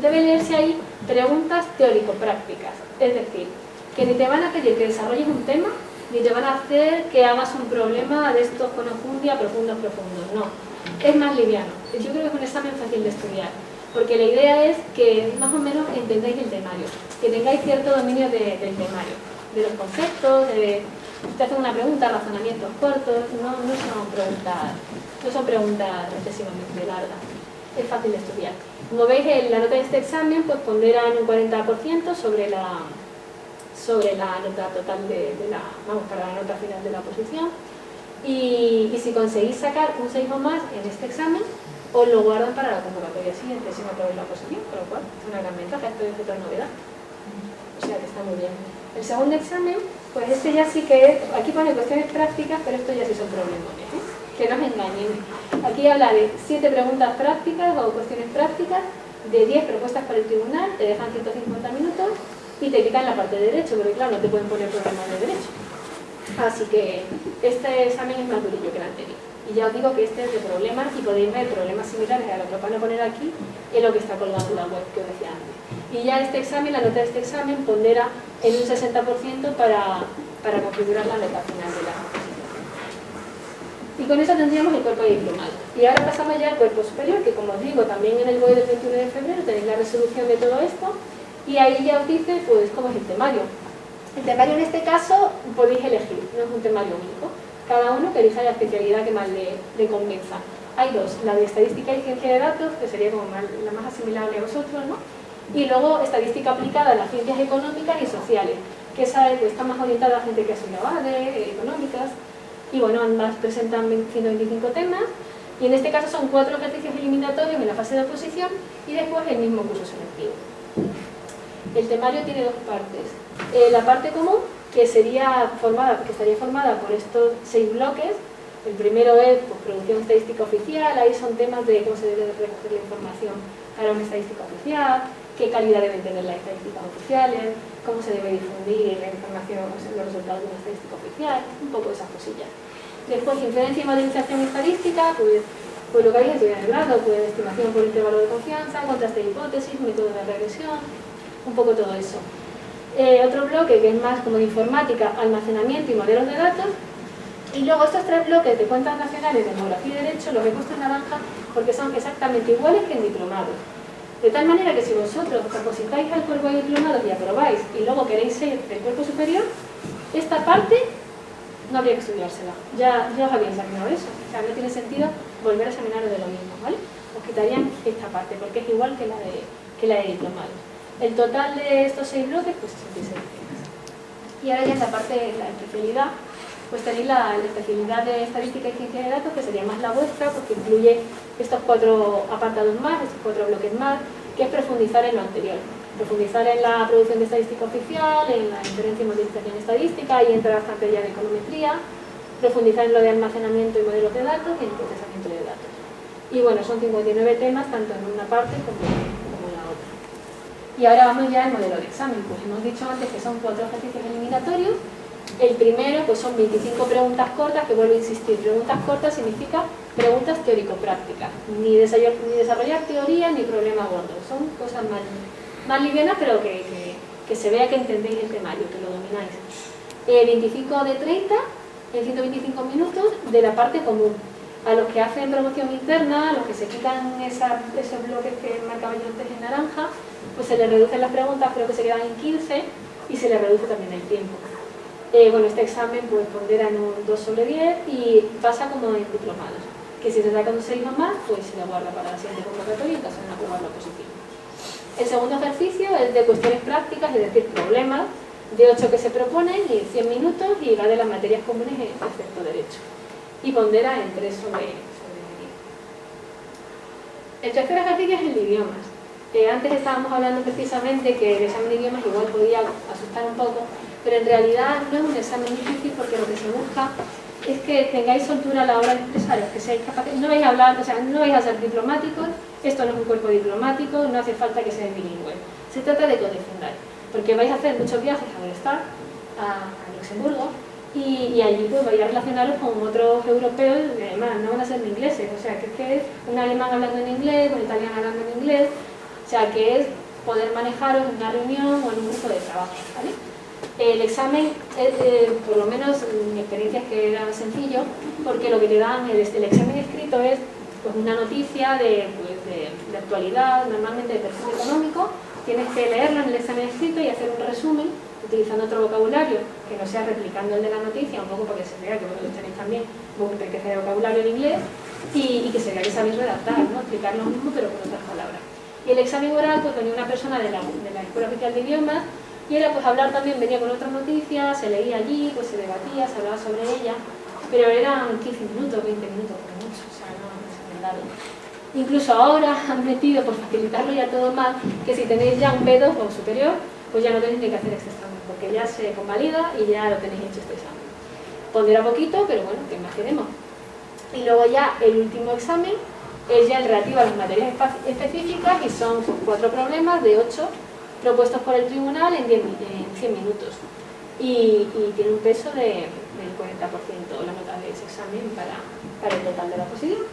debe leerse ahí preguntas teórico-prácticas, es decir, que ni te van a pedir que desarrolles un tema, ni te van a hacer que hagas un problema de estos con enjundia profundos, no. Es más liviano. Yo creo que es un examen fácil de estudiar, porque la idea es que más o menos entendáis el temario, que tengáis cierto dominio del temario, de los conceptos, te hacen una pregunta, razonamientos cortos, no son preguntas excesivamente largas. Es fácil de estudiar. Como veis, la nota de este examen pues ponderan un 40% sobre la nota total para la nota final de la oposición, y si conseguís sacar un 6 o más en este examen, os lo guardan para la convocatoria siguiente si no aprobáis la oposición, con lo cual es una gran ventaja, esto es otra novedad. O sea que está muy bien. El segundo examen, pues este ya sí que es, aquí pone cuestiones prácticas, pero esto ya sí son problemones, ¿eh? Que no os engañen. Aquí habla de 7 preguntas prácticas o cuestiones prácticas, de 10 propuestas para el tribunal, te dejan 150 minutos y te quitan la parte de derecho, porque claro, no te pueden poner problemas de derecho. Así que este examen es más durillo que el anterior. Y ya os digo que este es de problemas y podéis ver problemas similares a lo que os van a poner aquí en lo que está colgado en la web que os decía antes. Y ya este examen, la nota de este examen pondera en un 60% para configurar la nota final de la oposición. Y con eso tendríamos el cuerpo de diplomado. Y ahora pasamos ya al cuerpo superior, que como os digo, también en el BOE del 21 de febrero tenéis la resolución de todo esto, y ahí ya os dice pues cómo es el temario. El temario en este caso podéis elegir, no es un temario único. Cada uno que elija la especialidad que más le convenza. Hay dos, la de estadística y ciencia de datos, que sería como la más asimilable a vosotros, ¿no? Y luego estadística aplicada a las ciencias económicas y sociales, que esa está más orientada a gente que ha estudiado ADE, económicas, y bueno, ambas presentan 125 temas, y en este caso son 4 ejercicios eliminatorios en la fase de oposición y después el mismo curso selectivo. El temario tiene 2 partes. La parte común, que estaría formada por estos 6 bloques. El primero es pues, producción estadística oficial, ahí son temas de cómo se debe recoger la información para una estadística oficial, qué calidad deben tener las estadísticas oficiales, cómo se debe difundir la información, o sea, los resultados de una estadística oficial, un poco de esas cosillas. Después, inferencia y modelización estadística, pues lo que hay en estudiar el grado, pues estimación por intervalo de confianza, contraste de hipótesis, método de regresión, un poco todo eso. Otro bloque que es más como de informática, almacenamiento y modelos de datos. Y luego estos 3 bloques de cuentas nacionales, demografía y derecho los he puesto en naranja porque son exactamente iguales que en diplomados. De tal manera que si vosotros os opositáis al cuerpo de diplomados y aprobáis y luego queréis ser del cuerpo superior, esta parte no habría que estudiársela. Ya os había examinado eso. O sea, no tiene sentido volver a examinaros de lo mismo, ¿vale? Os quitarían esta parte porque es igual que la de diplomados. El total de estos 6 bloques, pues 66 temas. Y ahora ya en la parte de la especialidad, pues tenéis la especialidad de estadística y ciencia de datos, que sería más la vuestra, porque incluye estos 4 apartados más, estos 4 bloques más, que es profundizar en lo anterior. Profundizar en la producción de estadística oficial, en la inferencia y modelización estadística, y entra bastante ya de econometría, profundizar en lo de almacenamiento y modelos de datos y en el procesamiento de datos. Y bueno, son 59 temas, tanto en una parte como en la otra. Y ahora vamos ya al modelo de examen. Pues hemos dicho antes que son 4 ejercicios eliminatorios. El primero pues son 25 preguntas cortas, que vuelvo a insistir, preguntas cortas significa preguntas teórico-prácticas, ni desarrollar teoría ni problema gordo, son cosas más livianas, pero que se vea que entendéis el temario, que lo domináis. 25 de 30 en 125 minutos de la parte común. A los que hacen promoción interna, a los que se quitan esos bloques que marcaba yo antes en naranja, pues se les reducen las preguntas, creo que se quedan en 15 y se les reduce también el tiempo. Bueno, este examen pues pondera en un 2 sobre 10 y pasa como en diplomados, que si se saca un 6 o más, pues se le guarda para la siguiente convocatoria en caso de no aprobar la oposición. El segundo ejercicio es de cuestiones prácticas, es decir, problemas, de 8 que se proponen y 100 minutos, y va de las materias comunes excepto derecho. Y pondera en 3 sobre 10. El tercer ejercicio es el de idiomas. Antes estábamos hablando precisamente que el examen de idiomas igual podía asustar un poco, pero en realidad no es un examen difícil porque lo que se busca es que tengáis soltura a la hora de expresaros, que seáis capaces, no vais a hablar, o sea, no vais a ser diplomáticos, esto no es un cuerpo diplomático, no hace falta que seáis bilingües, se trata de que os defendáis, porque vais a hacer muchos viajes a Bundestag, a Luxemburgo, y allí pues vais a relacionaros con otros europeos, y además no van a ser ni ingleses, o sea, que es un alemán hablando en inglés, un italiano hablando en inglés, o sea, que es poder manejaros en una reunión o en un grupo de trabajo, ¿vale? El examen, por lo menos mi experiencia es que era sencillo, porque lo que te dan, el examen escrito es pues, una noticia de actualidad, normalmente de perfil económico, tienes que leerlo en el examen escrito y hacer un resumen utilizando otro vocabulario que no sea replicando el de la noticia, un poco porque se vea que vosotros tenéis también riqueza de vocabulario en inglés y que se vea que sabéis redactar, ¿no? Explicar lo mismo pero con otras palabras. Y el examen oral, pues venía una persona de la Escuela Oficial de Idiomas y era pues hablar también, venía con otras noticias, se leía allí, pues se debatía, se hablaba sobre ella, pero eran 15 minutos, 20 minutos por mucho, o sea, no es verdad. Incluso ahora han metido, por facilitarlo ya todo más, que si tenéis ya un B2 o superior, pues ya no tenéis ni que hacer este examen, porque ya se convalida y ya lo tenéis hecho este examen. Pondrá poquito, pero bueno, ¿qué más queremos? Y luego ya el último examen es ya el relativo a las materias específicas y son 4 problemas de 8 propuestos por el tribunal en 100 minutos. Y tiene un peso del 40% la nota de ese examen para el total de la posición.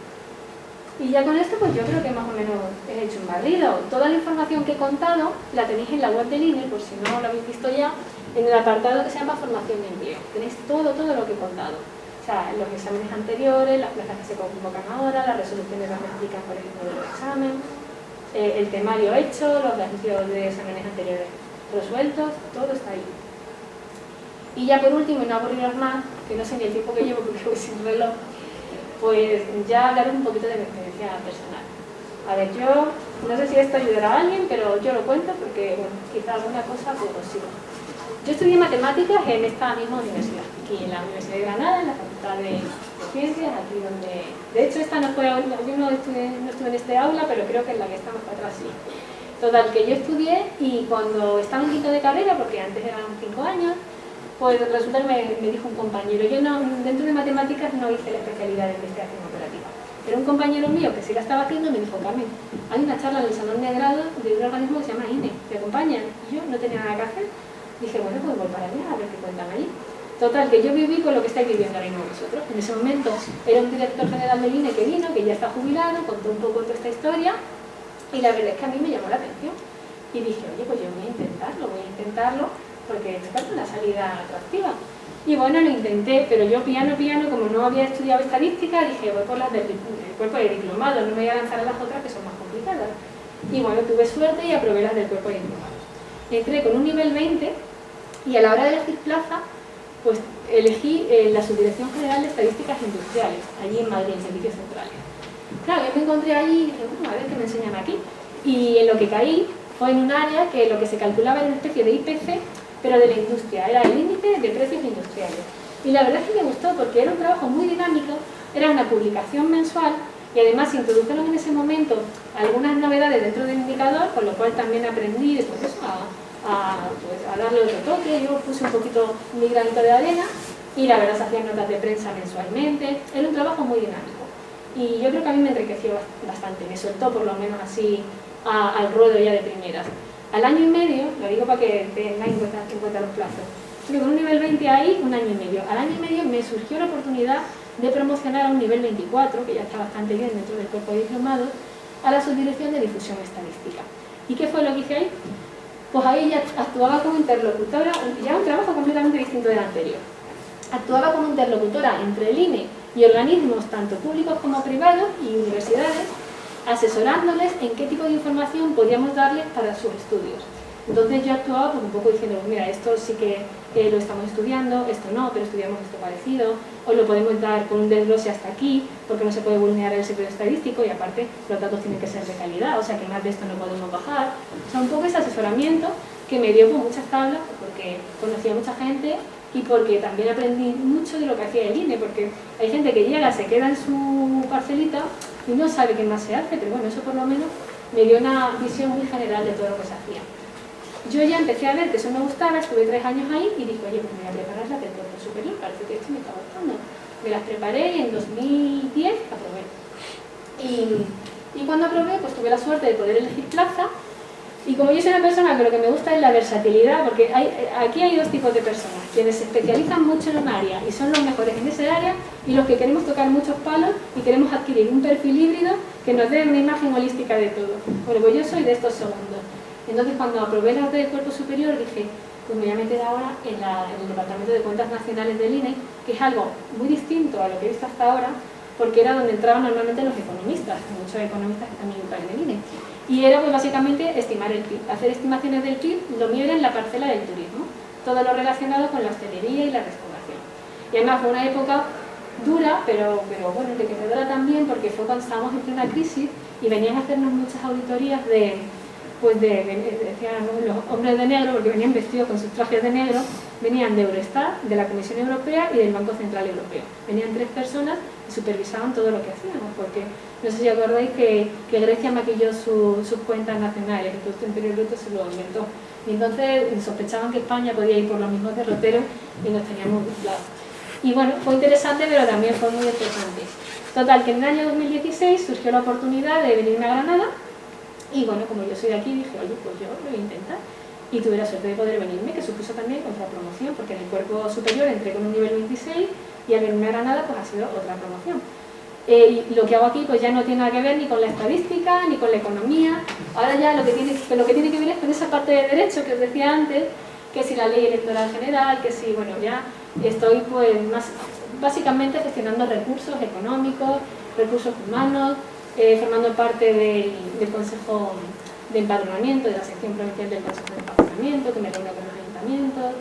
Y ya con esto pues yo creo que más o menos he hecho un barrido. Toda la información que he contado la tenéis en la web del INE, por si no lo habéis visto ya, en el apartado que se llama Formación y Empleo. Tenéis todo lo que he contado. O sea, los exámenes anteriores, las plazas que se convocan ahora, las resoluciones que me explican por el modelo de examen, el temario hecho, los ejercicios de exámenes anteriores resueltos, todo está ahí. Y ya por último, y no aburriros más, que no sé ni el tiempo que llevo porque voy sin reloj, pues ya hablaré un poquito de mi experiencia personal. A ver, yo no sé si esto ayudará a alguien, pero yo lo cuento porque, bueno, quizá alguna cosa pues os sirva. Yo estudié matemáticas en esta misma universidad, aquí en la Universidad de Granada, en la Facultad de Ciencias, aquí donde... De hecho, esta no fue, yo no estuve en este aula, pero creo que en la que estamos para atrás sí. Total, que yo estudié y cuando estaba en quinto de carrera, porque antes eran 5 años, pues resulta que me dijo un compañero, yo no, dentro de matemáticas no hice la especialidad de investigación operativa, pero un compañero mío que sí la estaba haciendo me dijo, Carmen, hay una charla en el salón de grado de un organismo que se llama INE, ¿te acompañan? Y yo no tenía nada que hacer. Dije, bueno, pues voy para allá a ver qué cuentan allí. Total, que yo viví con lo que estáis viviendo ahora mismo vosotros. En ese momento era un director general del INE que vino, que ya está jubilado, contó un poco toda esta historia y la verdad es que a mí me llamó la atención. Y dije, oye, pues yo voy a intentarlo porque me parece una salida atractiva. Y bueno, lo intenté, pero yo piano, como no había estudiado estadística, dije, voy por las del cuerpo de diplomado, no me voy a lanzar a las otras que son más complicadas. Y bueno, tuve suerte y aprobé las del cuerpo de diplomado. Entré con un nivel 20 y a la hora de elegir plaza, pues elegí la Subdirección General de Estadísticas Industriales, allí en Madrid, en Servicios Centrales. Claro, yo me encontré allí y dije, bueno, a ver qué me enseñan aquí. Y en lo que caí fue en un área que lo que se calculaba era una especie de IPC, pero de la industria, era el índice de precios industriales. Y la verdad es que me gustó porque era un trabajo muy dinámico, era una publicación mensual y además se introdujeron en ese momento algunas novedades dentro del indicador, con lo cual también aprendí pues eso, a darle otro toque. Yo puse un poquito mi granito de arena y la verdad se hacían notas de prensa mensualmente. Era un trabajo muy dinámico y yo creo que a mí me enriqueció bastante, me soltó por lo menos así al ruedo ya de primeras. Al año y medio, lo digo para que tengáis en cuenta los plazos, estuve con un nivel 20 ahí, un año y medio. Al año y medio me surgió la oportunidad de promocionar a un nivel 24, que ya está bastante bien dentro del cuerpo de diplomados, a la Subdirección de Difusión Estadística. ¿Y qué fue lo que hice ahí? Pues ahí ya actuaba como interlocutora, ya un trabajo completamente distinto del anterior. Actuaba como interlocutora entre el INE y organismos tanto públicos como privados y universidades, asesorándoles en qué tipo de información podíamos darles para sus estudios. Entonces yo actuaba pues, un poco diciendo, pues mira, esto sí que lo estamos estudiando, esto no, pero estudiamos esto parecido, o lo podemos dar con un desglose hasta aquí, porque no se puede vulnerar el secreto estadístico y aparte los datos tienen que ser de calidad, o sea que más de esto no podemos bajar. O sea, un poco ese asesoramiento que me dio con muchas tablas, porque conocía a mucha gente y porque también aprendí mucho de lo que hacía el INE, porque hay gente que llega, se queda en su parcelita y no sabe qué más se hace, pero bueno, eso por lo menos me dio una visión muy general de todo lo que se hacía. Yo ya empecé a ver que eso me gustaba, estuve 3 años ahí y dije, oye, pues me voy a preparar la del cuerpo superior, parece que esto me está gustando. Me las preparé y en 2010 aprobé. Y cuando aprobé, pues tuve la suerte de poder elegir plaza. Y como yo soy una persona que lo que me gusta es la versatilidad, porque aquí hay 2 tipos de personas, quienes se especializan mucho en un área y son los mejores en ese área, y los que queremos tocar muchos palos y queremos adquirir un perfil híbrido que nos dé una imagen holística de todo. Bueno, pues yo soy de estos segundos. Entonces cuando aprobé las del cuerpo superior dije, pues me voy a meter ahora en el Departamento de Cuentas Nacionales del INE, que es algo muy distinto a lo que he visto hasta ahora, porque era donde entraban normalmente los economistas, muchos economistas que también entran en el INE. Y era pues básicamente estimar el PIB, hacer estimaciones del PIB, lo mío era en la parcela del turismo, todo lo relacionado con la hostelería y la restauración. Y además fue una época dura, pero bueno, enriquecedora también, porque fue cuando estábamos en plena crisis y venían a hacernos muchas auditorías decían los hombres de negro, porque venían vestidos con sus trajes de negro, venían de Eurostat, de la Comisión Europea y del Banco Central Europeo. Venían 3 personas y supervisaban todo lo que hacíamos, porque no sé si acordáis que Grecia maquilló sus cuentas nacionales, el Producto Interior Bruto se lo inventó. Y entonces sospechaban que España podía ir por los mismos derroteros y nos teníamos vigilados. Y bueno, fue interesante, pero también fue muy estresante. Total, que en el año 2016 surgió la oportunidad de venirme a Granada y bueno, como yo soy de aquí, dije, oye, pues yo lo voy a intentar. Y tuve la suerte de poder venirme, que supuso también otra promoción, porque en el cuerpo superior entré con un nivel 26 y al venirme a Granada pues ha sido otra promoción. Y lo que hago aquí pues ya no tiene nada que ver ni con la estadística, ni con la economía. Ahora ya lo que tiene que ver es con esa parte de derecho que os decía antes, que si la ley electoral general, que si, bueno, ya estoy pues básicamente gestionando recursos económicos, recursos humanos, formando parte del Consejo de Empadronamiento, de la sección provincial del Consejo de Empadronamiento, que me reúne con los ayuntamientos,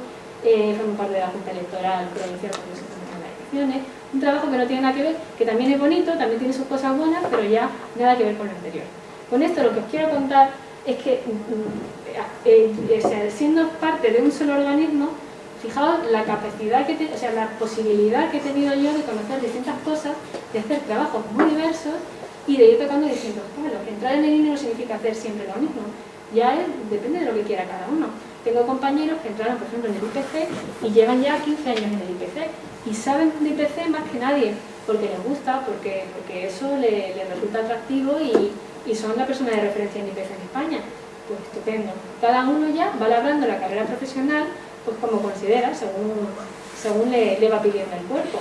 formo parte de la Junta Electoral Provincial porque se hacen las elecciones. Un trabajo que no tiene nada que ver, que también es bonito, también tiene sus cosas buenas, pero ya nada que ver con lo anterior. Con esto lo que os quiero contar es que, siendo parte de un solo organismo, fijaos la capacidad la posibilidad que he tenido yo de conocer distintas cosas, de hacer trabajos muy diversos y de ir tocando distintos palos. Entrar en el INE no significa hacer siempre lo mismo, depende de lo que quiera cada uno. Tengo compañeros que entraron, por ejemplo, en el IPC y llevan ya 15 años en el IPC y saben de IPC más que nadie, porque les gusta, porque eso les resulta atractivo y son la persona de referencia en IPC en España. Pues estupendo. Cada uno ya va labrando la carrera profesional pues como considera, según le va pidiendo el cuerpo.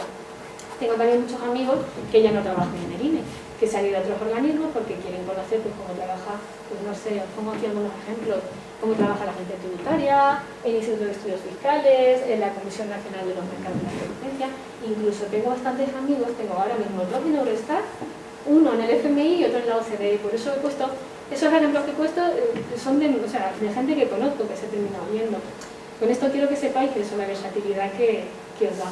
Tengo también muchos amigos que ya no trabajan en el INE, que se han ido a otros organismos porque quieren conocer pues, cómo trabaja, pues no sé, os pongo aquí algunos ejemplos, cómo trabaja la agencia tributaria, el Instituto de Estudios Fiscales, en la Comisión Nacional de los Mercados de la Competencia. Incluso tengo bastantes amigos, tengo ahora mismo dos en Eurostat, uno en el FMI y otro en la OCDE. Por eso he puesto, esos ejemplos que he puesto son de gente que conozco, que se ha terminado yendo. Con esto quiero que sepáis que es una versatilidad que os da.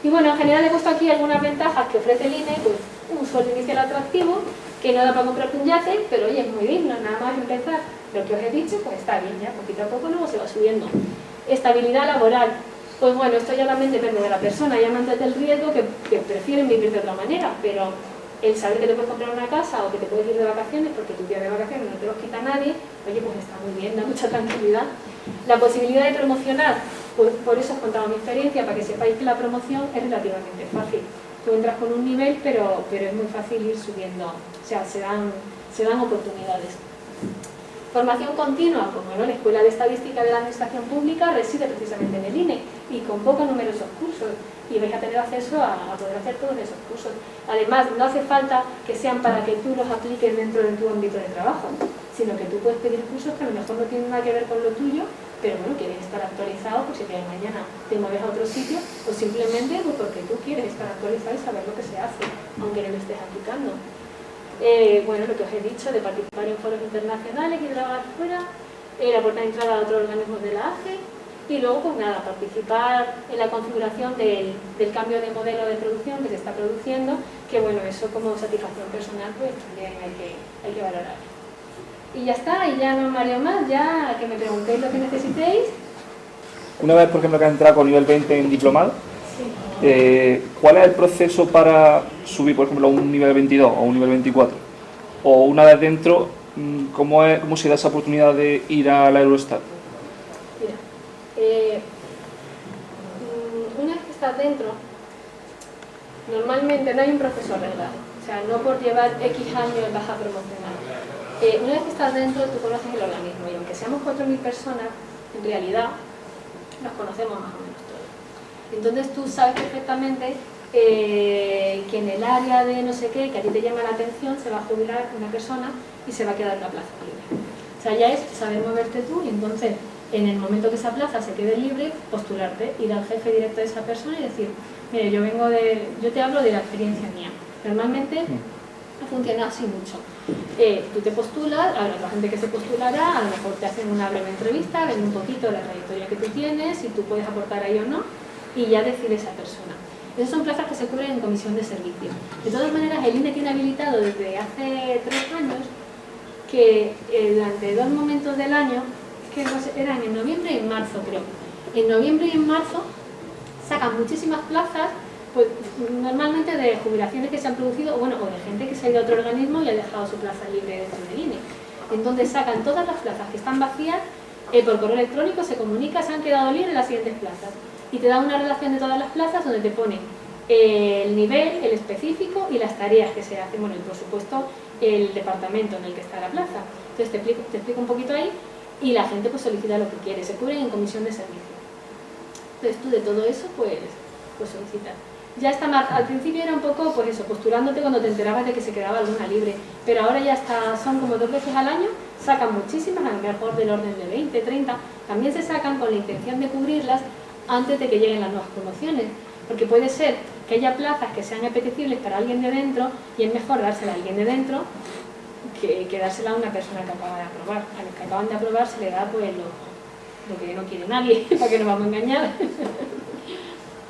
Y bueno, en general he puesto aquí algunas ventajas que ofrece el INE, pues un sueldo inicial atractivo, que no da para comprarte un yate, pero oye, es muy digno, nada más empezar lo que os he dicho, pues está bien, ya poquito a poco luego se va subiendo. Estabilidad laboral, pues bueno, esto ya también depende de la persona, ya antes del riesgo que prefieren vivir de otra manera, pero el saber que te puedes comprar una casa o que te puedes ir de vacaciones, porque tu día de vacaciones no te los quita nadie, oye, pues está muy bien, da mucha tranquilidad. La posibilidad de promocionar, pues por eso os contaba mi experiencia, para que sepáis que la promoción es relativamente fácil. Tú entras con un nivel, pero es muy fácil ir subiendo, o sea, se dan oportunidades. Formación continua, como no, la Escuela de Estadística de la Administración Pública reside precisamente en el INE y convoca numerosos cursos y vais a tener acceso a poder hacer todos esos cursos. Además, no hace falta que sean para que tú los apliques dentro de tu ámbito de trabajo, sino que tú puedes pedir cursos que a lo mejor no tienen nada que ver con lo tuyo, pero bueno, quieres estar actualizado por si te mañana te mueves a otro sitio o simplemente pues porque tú quieres estar actualizado y saber lo que se hace, aunque no lo estés aplicando. Bueno, lo que os he dicho de participar en foros internacionales y trabajar fuera, la puerta de entrada a otros organismos de la AGE y luego pues nada, participar en la configuración del cambio de modelo de producción que se está produciendo, que bueno, eso como satisfacción personal pues también hay que valorar. Y ya está, y ya no me mareo más, ya que me preguntéis lo que necesitéis. Una vez, por ejemplo, que has entrado con nivel 20 en diplomado, Sí. ¿cuál es el proceso para subir, por ejemplo, a un nivel 22 o un nivel 24? O una vez dentro, ¿cómo se da esa oportunidad de ir a la Eurostat? Mira, una vez que estás dentro, normalmente no hay un proceso arreglado, o sea, no por llevar X años vas a promocionar. Una vez que estás dentro, tú conoces el organismo y aunque seamos 4.000 personas, en realidad nos conocemos más o menos todos. Entonces tú sabes perfectamente que en el área de no sé qué, que a ti te llama la atención, se va a jubilar una persona y se va a quedar una plaza libre. O sea, ya es saber moverte tú y entonces, en el momento que esa plaza se quede libre, postularte, ir al jefe directo de esa persona y decir, mire, yo te hablo de la experiencia mía. Normalmente ha funcionado así mucho. Tú te postulas, habrá otra gente que se postulará, a lo mejor te hacen una breve entrevista, ven un poquito la trayectoria que tú tienes, si tú puedes aportar ahí o no, y ya decide esa persona. Esas son plazas que se cubren en comisión de servicio. De todas maneras, el INE tiene habilitado desde hace 3 años que durante 2 momentos del año, que no sé, eran en noviembre y en marzo creo, en noviembre y en marzo sacan muchísimas plazas, pues normalmente de jubilaciones que se han producido, o de gente que se ha ido a otro organismo y ha dejado su plaza libre dentro del INE. Entonces sacan todas las plazas que están vacías por correo electrónico se comunica, se han quedado libres las siguientes plazas. Y te da una relación de todas las plazas donde te pone el nivel, el específico y las tareas que se hacen, bueno, y por supuesto el departamento en el que está la plaza. Entonces te explico un poquito ahí y la gente pues solicita lo que quiere, se cubren en comisión de servicio. Entonces tú de todo eso pues solicitas. Ya está más, al principio era un poco pues eso, postulándote cuando te enterabas de que se quedaba alguna libre, pero ahora ya está, son como 2 veces al año, sacan muchísimas, a lo mejor del orden de 20, 30, también se sacan con la intención de cubrirlas antes de que lleguen las nuevas promociones, porque puede ser que haya plazas que sean apetecibles para alguien de dentro y es mejor dársela a alguien de dentro que dársela a una persona que acaba de aprobar. A los que acaban de aprobar se le da pues lo que no quiere nadie, para que nos vamos a engañar.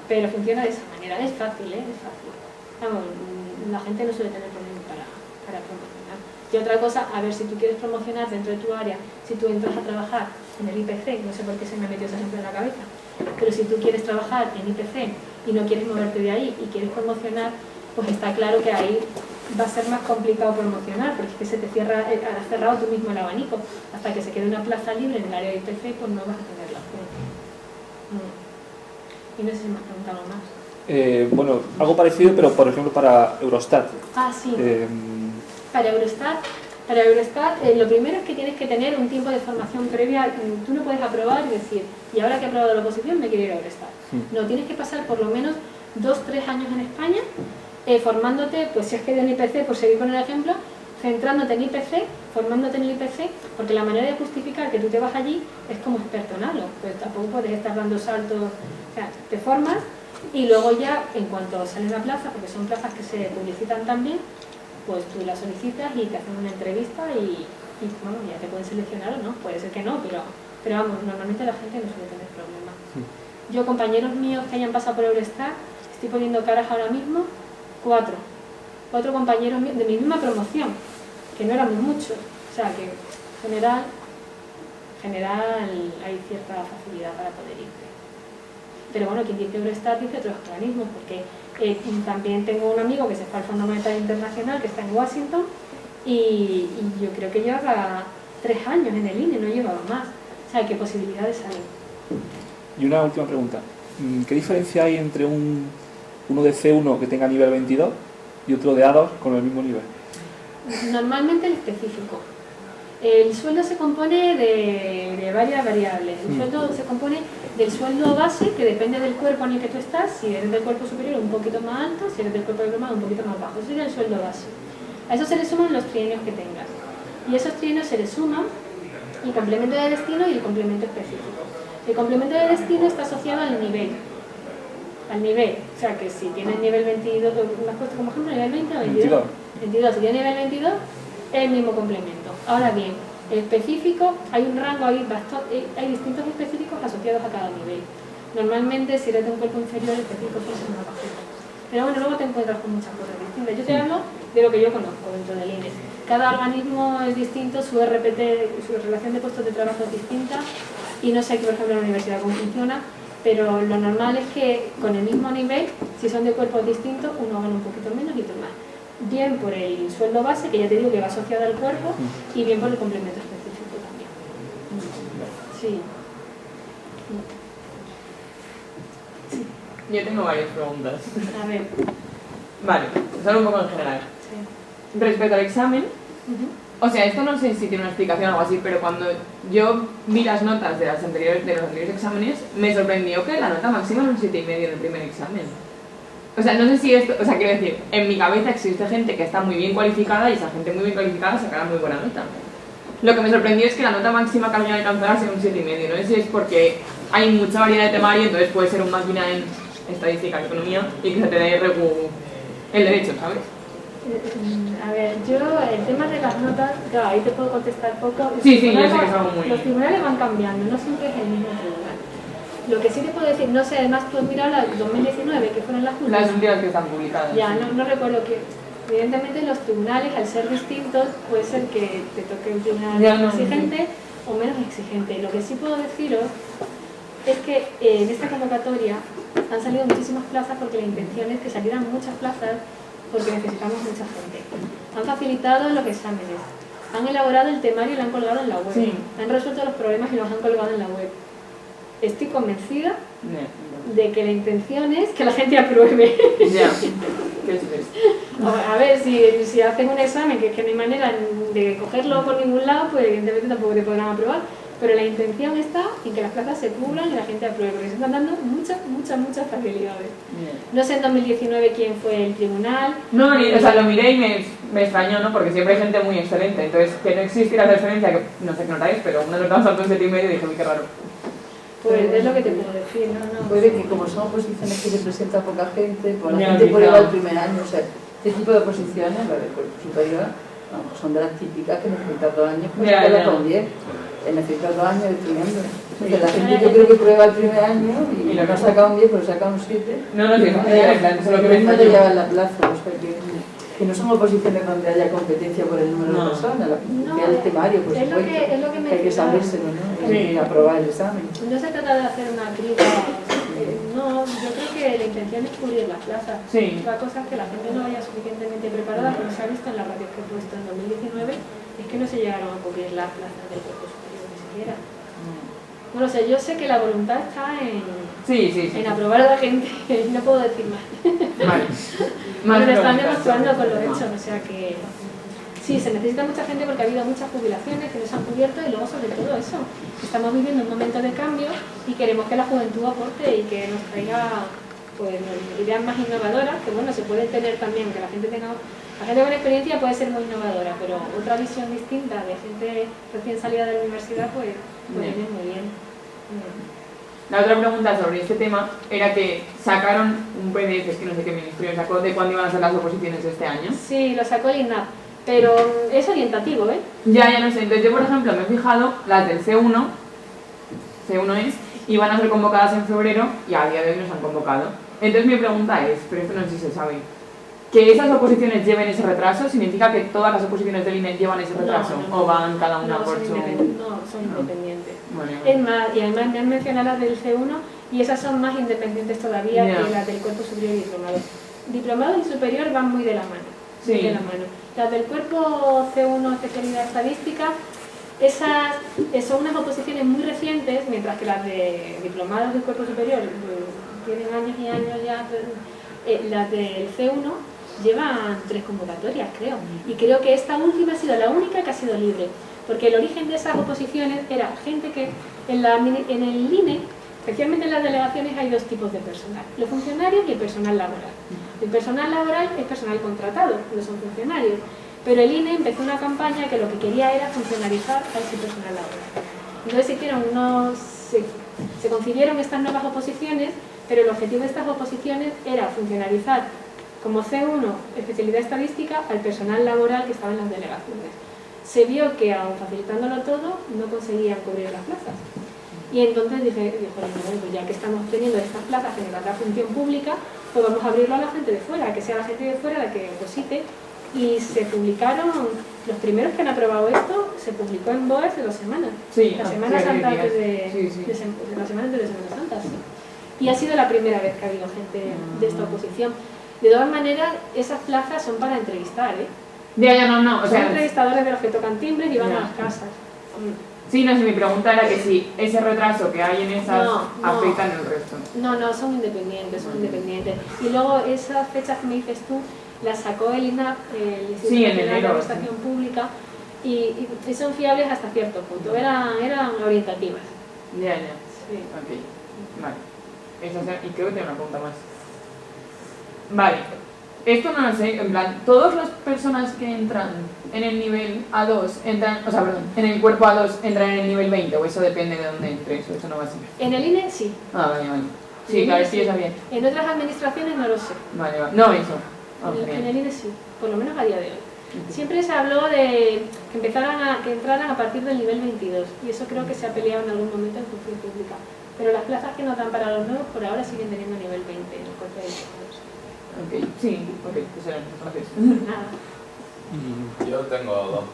Pero funciona de esa manera, es fácil, es fácil. Vamos, la gente no suele tener problemas para promocionar. Y otra cosa, a ver, si tú quieres promocionar dentro de tu área, si tú entras a trabajar en el IPC, no sé por qué se me metió ese ejemplo en la cabeza, pero si tú quieres trabajar en IPC y no quieres moverte de ahí y quieres promocionar, pues está claro que ahí va a ser más complicado promocionar, porque es que se te cierra, has cerrado tú mismo el abanico. Hasta que se quede una plaza libre en el área de IPC, pues no vas a tener la opción. Y no sé si me has preguntado más. Bueno, algo parecido, pero por ejemplo para Eurostat. Ah, sí. Para Eurostat, lo primero es que tienes que tener un tiempo de formación previa. Tú no puedes aprobar y decir, y ahora que he aprobado la oposición me quiero ir a Eurostat. No, tienes que pasar por lo menos 2-3 años en España formándote, pues si es que de un IPC, por seguir con el ejemplo, centrándote en IPC, formándote en el IPC, porque la manera de justificar que tú te vas allí es como experto en algo, pues tampoco puedes estar dando saltos, o sea, te formas y luego ya en cuanto sale una plaza, porque son plazas que se publicitan también, pues tú la solicitas y te hacen una entrevista y bueno, ya te pueden seleccionar o no, puede ser que no, pero vamos, normalmente la gente no suele tener problemas. Yo, compañeros míos que hayan pasado por Eurostat, estoy poniendo caras ahora mismo, 4 compañeros míos de mi misma promoción, que no éramos muchos, o sea que en general hay cierta facilidad para poder irte. Pero bueno, quien dice Eurostat dice otros organismos, porque también tengo un amigo que se fue al Fondo Monetario Internacional, que está en Washington, y yo creo que lleva 3 años en el INE, no llevaba más. O sea, ¿qué posibilidades hay? Y una última pregunta. ¿Qué diferencia hay entre uno de C1 que tenga nivel 22 y otro de A2 con el mismo nivel? Normalmente el específico. El sueldo se compone de varias variables. El sueldo se compone del sueldo base, que depende del cuerpo en el que tú estás. Si eres del cuerpo superior, un poquito más alto; si eres del cuerpo diplomado, un poquito más bajo. Eso sería el sueldo base. A eso se le suman los trienios que tengas. Y esos trienios se le suman el complemento de destino y el complemento específico. El complemento de destino está asociado al nivel. O sea que si tienes nivel 22, ¿me has puesto como ejemplo nivel 20 o 22? 22. Si tienes nivel 22, es el mismo complemento. Ahora bien, el específico, hay un rango, hay distintos específicos asociados a cada nivel. Normalmente, si eres de un cuerpo inferior, el específico es una bajita. Pero bueno, luego te encuentras con muchas cosas distintas. Yo te hablo de lo que yo conozco dentro del INE. Cada organismo es distinto, su RPT, su relación de puestos de trabajo es distinta, y no sé aquí, por ejemplo, en la universidad cómo funciona, pero lo normal es que con el mismo nivel, si son de cuerpos distintos, uno gana un poquito menos y otro más. Bien por el sueldo base, que ya te digo que va asociado al cuerpo, y bien por el complemento específico también. Sí. Yo tengo varias preguntas. A ver. Vale, solo un poco en general. Sí. Respecto al examen, o sea, esto no sé si tiene una explicación o algo así, pero cuando yo vi las notas de los anteriores exámenes, me sorprendió que la nota máxima era un 7,5 en el primer examen. O sea, no sé si esto, o sea, quiero decir, en mi cabeza existe gente que está muy bien cualificada y esa gente muy bien cualificada sacará muy buena nota. Lo que me sorprendió es que la nota máxima que había alcanzado sea un 7,5. No sé si es porque hay mucha variedad de temario, entonces puede ser un máquina en estadística, economía, y que se te dé el derecho, ¿sabes? A ver, yo el tema de las notas, claro, ahí te puedo contestar poco. Sí, yo sé que es algo muy... Los tribunales van cambiando, no siempre es el mismo tribunal. Lo que sí te puedo decir, no sé, además tú has mirado la 2019, que fueron las últimas. Las últimas que están publicadas. Ya, no recuerdo que... Evidentemente los tribunales, al ser distintos, puede ser que te toque un tribunal más exigente o menos exigente. Lo que sí puedo deciros es que en esta convocatoria han salido muchísimas plazas porque la intención es que salieran muchas plazas porque necesitamos mucha gente. Han facilitado los exámenes, han elaborado el temario y lo han colgado en la web. Sí. Han resuelto los problemas y los han colgado en la web. Estoy convencida Ya. de que la intención es que la gente apruebe. Ya. ¿Qué es esto? A ver, si hacen un examen que es que no hay manera de cogerlo por ningún lado, pues evidentemente tampoco te podrán aprobar. Pero la intención está en que las plazas se cubran y la gente apruebe, porque se están dando muchas facilidades. No sé en 2019 quién fue el tribunal. No, o sea, lo miré y me extrañó, ¿no? Porque siempre hay gente muy excelente. Entonces, que no existiera la experiencia, que no sé qué notáis, pero uno nos saltó un 7,5 y dije, uy, qué raro. Pues es lo que te puedo decir, ¿no? Puede que como son oposiciones que se presenta poca gente, pues la Ya, gente prueba claro. el primer año. O sea, este tipo de oposiciones, la del cuerpo superior, vamos, son de las típicas que necesitas 2 años para Ya, sacarla ya. con 10. Necesitas 2 años estudiando. Entonces, la gente yo creo que prueba el primer año y lo no ha que- sacado un 10, pero saca un 7. No, no, sí, no, en plan, eso es lo que me no le extrañó. llevan la plaza. O sea, que no son oposiciones donde haya competencia por el número No. de personas. La competencia No, es el temario, por es lo supuesto. que- es lo que me hay que decía. sabérselo, ¿no? Sí. Y aprobar el examen. No se trata de hacer una crítica, no, yo creo que la intención es cubrir las plazas. Sí. Otra cosa es que la gente no vaya suficientemente preparada, como se ha visto en las radios que he puesto en 2019, es que no se llegaron a cubrir las plazas del cuerpo superior ni siquiera. No lo sé, yo sé que la voluntad está Sí. en aprobar a la gente, no puedo decir más. Vale. Pero lo están preguntas. demostrando con los hechos, o sea que sí, se necesita mucha gente porque ha habido muchas jubilaciones que no se han cubierto y luego sobre todo eso, estamos viviendo un momento de cambio y queremos que la juventud aporte y que nos traiga pues ideas más innovadoras, que bueno, se pueden tener también, que la gente con experiencia puede ser muy innovadora, pero otra visión distinta de gente recién salida de la universidad pues viene muy bien. La otra pregunta sobre este tema era que sacaron un PDF, es que no sé qué ministerio sacó, de cuándo iban a ser las oposiciones de este año. Sí, lo sacó el INAP, pero es orientativo, ¿eh? Ya no sé. Entonces yo, por ejemplo, me he fijado, las del C1 es, iban a ser convocadas en febrero y a día de hoy no se han convocado. Entonces mi pregunta es, pero esto no sé si se sabe, que esas oposiciones lleven ese retraso, ¿significa que todas las oposiciones del INE llevan ese retraso? No. ¿O van cada una No, por son su...? son independientes. Bueno, Es más, y además me han mencionado las del C1 y esas son más independientes todavía Ya. que las del cuerpo superior y diplomado. Diplomado y superior van muy de la mano. Sí. Muy de la mano. Las del cuerpo C1 especialidad estadística, esas son unas oposiciones muy recientes, mientras que las de diplomados del cuerpo superior tienen años y años ya. Las del C1 llevan 3 convocatorias, creo. Y creo que esta última ha sido la única que ha sido libre. Porque el origen de esas oposiciones era gente que en el INE, especialmente en las delegaciones, hay 2 tipos de personal: los funcionarios y el personal laboral. El personal laboral es personal contratado, no son funcionarios. Pero el INE empezó una campaña que lo que quería era funcionarizar a ese personal laboral. Entonces se concibieron estas nuevas oposiciones, pero el objetivo de estas oposiciones era funcionarizar como C1, especialidad estadística, al personal laboral que estaba en las delegaciones. Se vio que, aun facilitándolo todo, no conseguían cubrir las plazas. Y entonces dijo, bueno, pues ya que estamos teniendo estas plazas que nos da función pública, pues vamos a abrirlo a la gente de fuera, que sea la gente de fuera la que oposite. Y se publicaron, los primeros que han aprobado esto, se publicó en BOE hace 2 semanas. Sí, La Semana sí, Santa días. antes de, Sí. la semana antes de Semana Santa, sí. Y ha sido la primera vez que ha habido gente de esta oposición. De todas maneras, esas plazas son para entrevistar, ¿eh? Ya, no, o Son sea... entrevistadores de los que tocan timbres y van Ya. a las casas. Sí, no sé, mi pregunta era que si ese retraso que hay en esas No. afecta en el resto. No, son independientes, Y luego esas fechas que me dices tú, las sacó el INAP, el Instituto Sí, en Nacional de enero, Administración Pública, y son fiables hasta cierto punto, eran orientativas. Ya. Sí. Ok, vale. Y creo que tengo una pregunta más. Vale, esto no lo sé, en plan, ¿todas las personas que entran en el nivel A2 entran, o sea, perdón, en el cuerpo A2 entran en el nivel 20 o eso depende de dónde entres, o eso no va a ser? En el INE sí. Ah, vale. Sí, claro, sí, eso bien. En otras administraciones no lo sé. Vale. No, eso. Ah, En bien. el INE sí, por lo menos a día de hoy. Siempre se habló de que entraran a partir del nivel 22 y eso creo que se ha peleado en algún momento en función pública. Pero las plazas que nos dan para los nuevos por ahora siguen teniendo nivel 20 en el cuerpo de diplomados. Ok, sí, ok, pues eran, gracias. Nada. Yo tengo 2.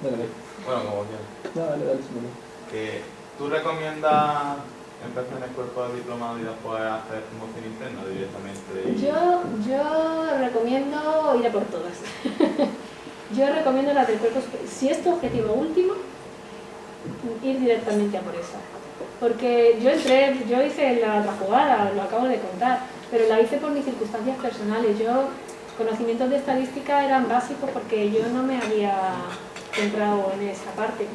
Dale, Bueno, como quieras. dale, sígueme. Que ¿tú recomiendas empezar en el cuerpo de diplomado y después hacer promoción interna directamente? Yo recomiendo ir a por todas. Yo recomiendo la del cuerpo superior. Si es tu objetivo último, ir directamente a por esa. Porque yo hice la otra jugada, lo acabo de contar, pero la hice por mis circunstancias personales. Conocimientos de estadística eran básicos porque yo no me había centrado en esa parte.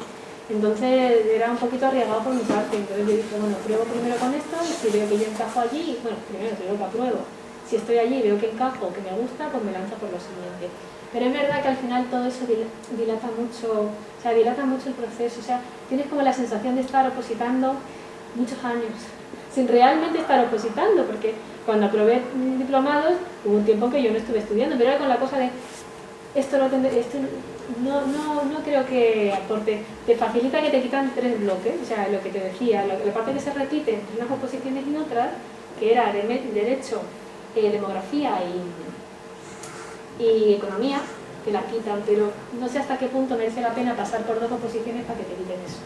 Entonces era un poquito arriesgado por mi parte. Entonces yo dije, bueno, pruebo primero con esto y si veo que yo encajo allí, bueno, primero creo que apruebo. Si estoy allí y veo que encajo, que me gusta, pues me lanzo por lo siguiente. Pero es verdad que al final todo eso dilata mucho el proceso. O sea, tienes como la sensación de estar opositando muchos años, sin realmente estar opositando, porque cuando aprobé diplomados hubo un tiempo que yo no estuve estudiando, pero era con la cosa de esto no creo que aporte. Te facilita que te quitan 3 bloques, o sea, lo que te decía, la parte que se repite entre unas oposiciones y otras, que era derecho, demografía y economía, que la quitan, pero no sé hasta qué punto merece la pena pasar por 2 oposiciones para que te quiten eso.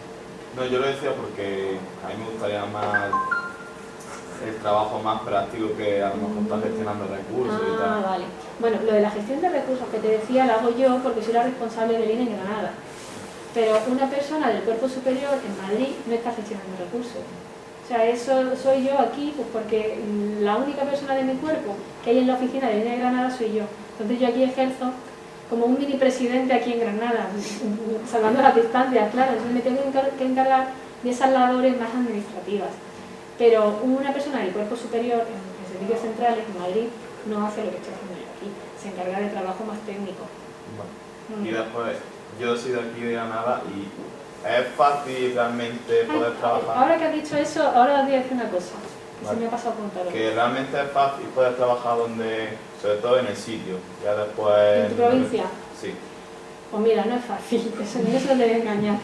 No, yo lo decía porque a mí me gustaría más el trabajo más práctico que a lo mejor estar gestionando recursos y tal. Vale. Bueno, lo de la gestión de recursos que te decía lo hago yo porque soy la responsable del INE en Granada. Pero una persona del cuerpo superior en Madrid no está gestionando recursos. O sea, eso soy yo aquí, pues porque la única persona de mi cuerpo que hay en la oficina del INE de Granada soy yo. Entonces yo aquí ejerzo como un mini presidente aquí en Granada, salvando las distancias, claro. Entonces me tengo que encargar de esas labores más administrativas. Pero una persona del cuerpo superior en servicios centrales en Madrid no hace lo que estoy haciendo yo aquí, se encarga de trabajo más técnico. Bueno. Y después, yo soy de aquí de Granada y es fácil realmente poder trabajar. Ahora que has dicho eso, ahora os voy a decir una cosa, que se me ha pasado a contar. Que realmente es fácil poder trabajar donde, sobre todo en el sitio, ya después... ¿En tu provincia? Sí. Pues mira, no es fácil, eso no se debe engañar.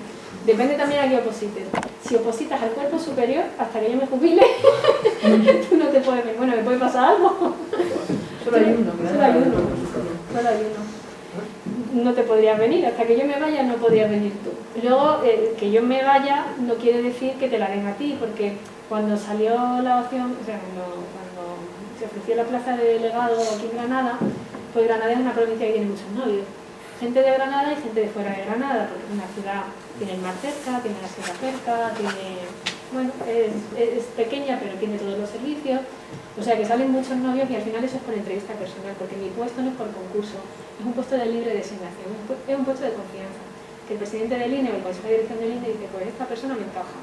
Depende también a qué oposites. Si opositas al cuerpo superior, hasta que yo me jubile, tú no te puedes venir. Bueno, ¿me puede pasar algo? Solo hay uno, ¿verdad? Solo hay uno. No te podrías venir, hasta que yo me vaya no podrías venir tú. Luego, que yo me vaya no quiere decir que te la den a ti, porque cuando salió la opción, o sea, cuando se ofreció la plaza de delegado aquí en Granada, pues Granada es una provincia que tiene muchos novios. Gente de Granada y gente de fuera de Granada, porque es una ciudad, tiene el mar cerca, tiene la sierra cerca, es pequeña pero tiene todos los servicios, o sea que salen muchos novios y al final eso es por entrevista personal, porque mi puesto no es por concurso, es un puesto de libre designación, es un puesto de confianza, que el presidente del INE o el consejo de dirección del INE dice, pues esta persona me encaja.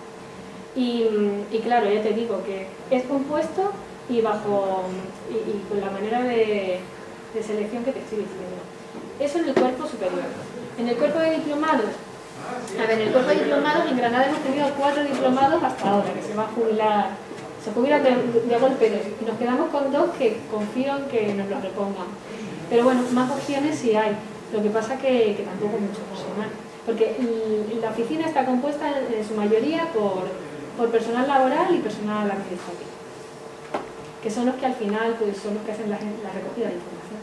Y claro, ya te digo que es un puesto y con la manera de selección que te estoy diciendo. Eso en el cuerpo superior. En el cuerpo de diplomados, en el cuerpo de diplomados en Granada hemos tenido 4 diplomados hasta ahora, que se va a jubilar, se jubilan de golpe, y nos quedamos con 2 que confío en que nos lo repongan. Pero bueno, más opciones sí hay, lo que pasa que tampoco mucho personal, porque la oficina está compuesta en su mayoría por personal laboral y personal administrativo, que son los que al final pues, son los que hacen la recogida de información.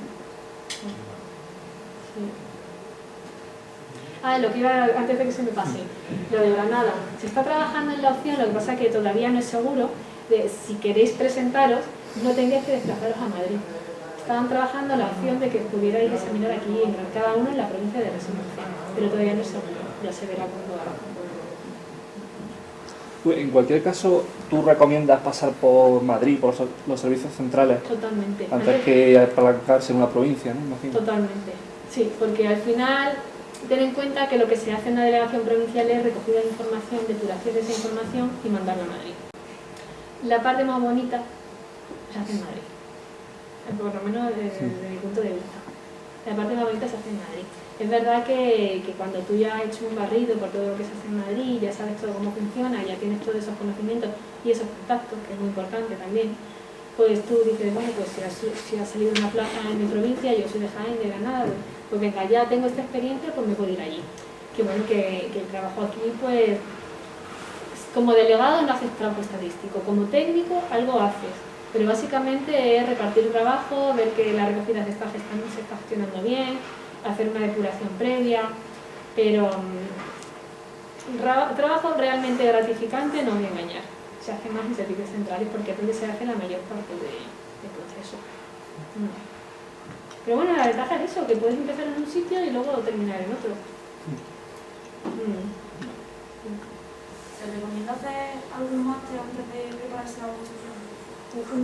Sí. Lo que iba antes de que se me pase, lo de Granada. Se está trabajando en la opción, lo que pasa es que todavía no es seguro, de si queréis presentaros, no tengáis que desplazaros a Madrid. Estaban trabajando la opción de que pudierais examinar aquí, cada uno en la provincia de residencia, pero todavía no es seguro, ya se verá cuando haga. En cualquier caso, ¿tú recomiendas pasar por Madrid, por los servicios centrales? Totalmente. Antes que apalancarse en una provincia, ¿no? Imagino. Totalmente, sí, porque al final ten en cuenta que lo que se hace en la delegación provincial es recogida de información, depuración de esa información y mandarla a Madrid. La parte más bonita se hace en Madrid, por lo menos desde mi punto de vista. La parte más bonita se hace en Madrid. Es verdad que cuando tú ya has hecho un barrido por todo lo que se hace en Madrid, ya sabes todo cómo funciona, ya tienes todos esos conocimientos y esos contactos, que es muy importante también, pues tú dices, bueno, pues si ha salido una plaza en mi provincia, yo soy de Jaén, de Granada, pues venga, ya tengo esta experiencia, pues me puedo ir allí. Que bueno, que el trabajo aquí, pues, como delegado no haces trabajo estadístico, como técnico algo haces, pero básicamente es repartir trabajo, ver que la recogida se está gestionando bien, hacer una depuración previa, pero trabajo realmente gratificante no voy a engañar. Se hace más en servicios centrales porque es donde se hace la mayor parte del proceso. Pero bueno, la ventaja es eso, que puedes empezar en un sitio y luego terminar en otro. ¿Se recomienda hacer algún máster antes de prepararse la oposición?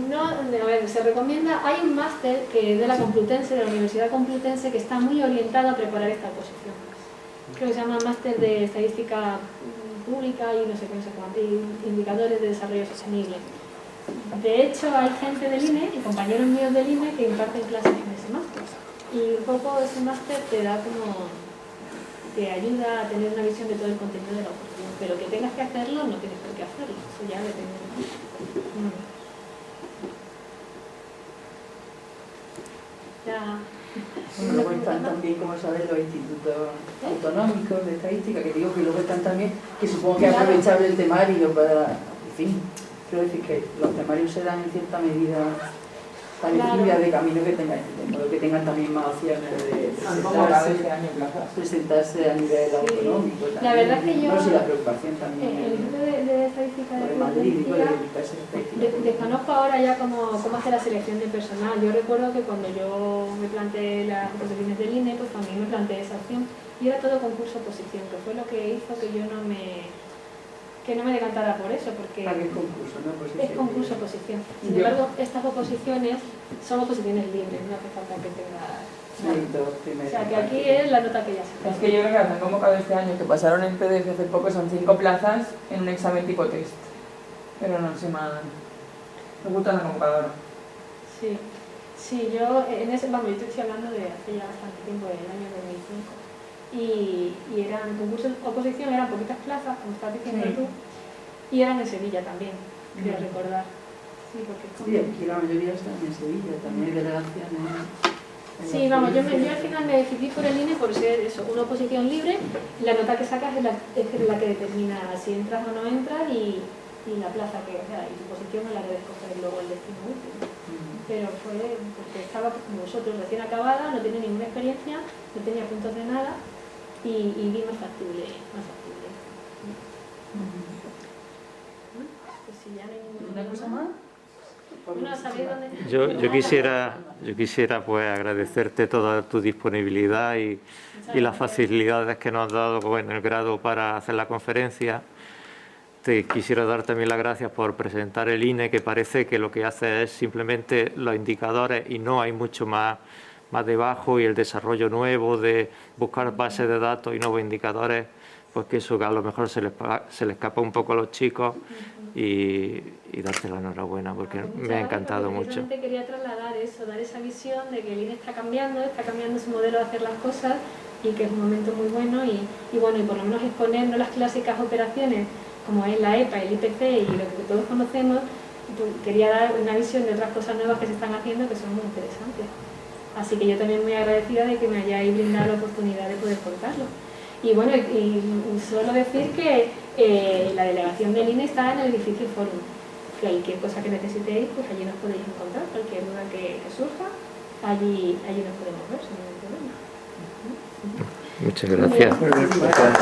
No, a ver, se recomienda, hay un máster que es de la Complutense, de la Universidad Complutense, que está muy orientado a preparar esta oposición. Creo que se llama Máster de Estadística Pública y no sé cuánto, y Indicadores de Desarrollo Sostenible. De hecho, hay gente del INE y compañeros míos del INE que imparten clases en ese máster. Y un poco ese máster te da como, te ayuda a tener una visión de todo el contenido de la oposición. Pero que tengas que hacerlo, no tienes por qué hacerlo. Eso ya depende de ti. Ya. Bueno, luego están también, como sabes, los institutos autonómicos de estadística, que digo que luego están también, que supongo que aprovechable el temario para, en fin, quiero decir que los temarios se dan en cierta medida parecidas de camino que tengan, de modo que tengan también más opciones de presentarse a nivel autonómico. También. La verdad es que yo, no sé, la preocupación también. el Instituto de Estadística de Madrid, desconozco ahora ya cómo hacer la selección de personal. Yo recuerdo que cuando yo me planteé las oposiciones del INE, pues también me planteé esa opción y era todo concurso-oposición, que fue lo que hizo que yo no me decantara por eso, porque es concurso, ¿no? Es concurso-oposición. Sin embargo, estas oposiciones son oposiciones libres, no hace falta que tengas... O sea, que aquí es la nota que ya se Es que yo creo que las han convocado este año, que pasaron en PDF hace poco, son 5 plazas en un examen tipo test. Pero no sé más. Me gusta la convocadora. Sí, sí, yo en ese, vamos, yo estoy hablando de hace ya bastante tiempo, del año 2005. Y eran concursos oposición, eran poquitas plazas, como estás diciendo tú, y eran en Sevilla también, creo recordar. Sí, porque es como... Sí, aquí la mayoría están en Sevilla, también hay delegaciones. Sí, vamos, yo al final me decidí por el INE por ser eso, una oposición libre, la nota que sacas es la que determina si entras o no entras y la plaza que, o sea, y tu posición es la que debes coger luego el destino último. Pero fue porque estaba como vosotros, recién acabada, no tenía ninguna experiencia, no tenía puntos de nada y vi más factible. Pues si ya no hay ninguna cosa más. Bueno, ¿sabéis dónde? Yo quisiera pues agradecerte toda tu disponibilidad y las facilidades que nos has dado en el grado para hacer la conferencia. Te quisiera dar también las gracias por presentar el INE, que parece que lo que hace es simplemente los indicadores y no hay mucho más debajo, y el desarrollo nuevo de buscar bases de datos y nuevos indicadores, pues que eso a lo mejor se les escapa un poco a los chicos, y darte la enhorabuena porque me ha encantado mucho. Simplemente quería trasladar eso, dar esa visión de que el INE está cambiando su modelo de hacer las cosas y que es un momento muy bueno y bueno, y por lo menos exponer no las clásicas operaciones como es la EPA, el IPC y lo que todos conocemos. Quería dar una visión de otras cosas nuevas que se están haciendo que son muy interesantes. Así que yo también muy agradecida de que me hayáis brindado la oportunidad de poder contarlo. Y bueno, y solo decir que la delegación del INE está en el edificio Forum. Cualquier cosa que necesitéis, pues allí nos podéis encontrar, cualquier duda que surja, allí nos podemos ver sin ningún problema. Muchas gracias. Gracias.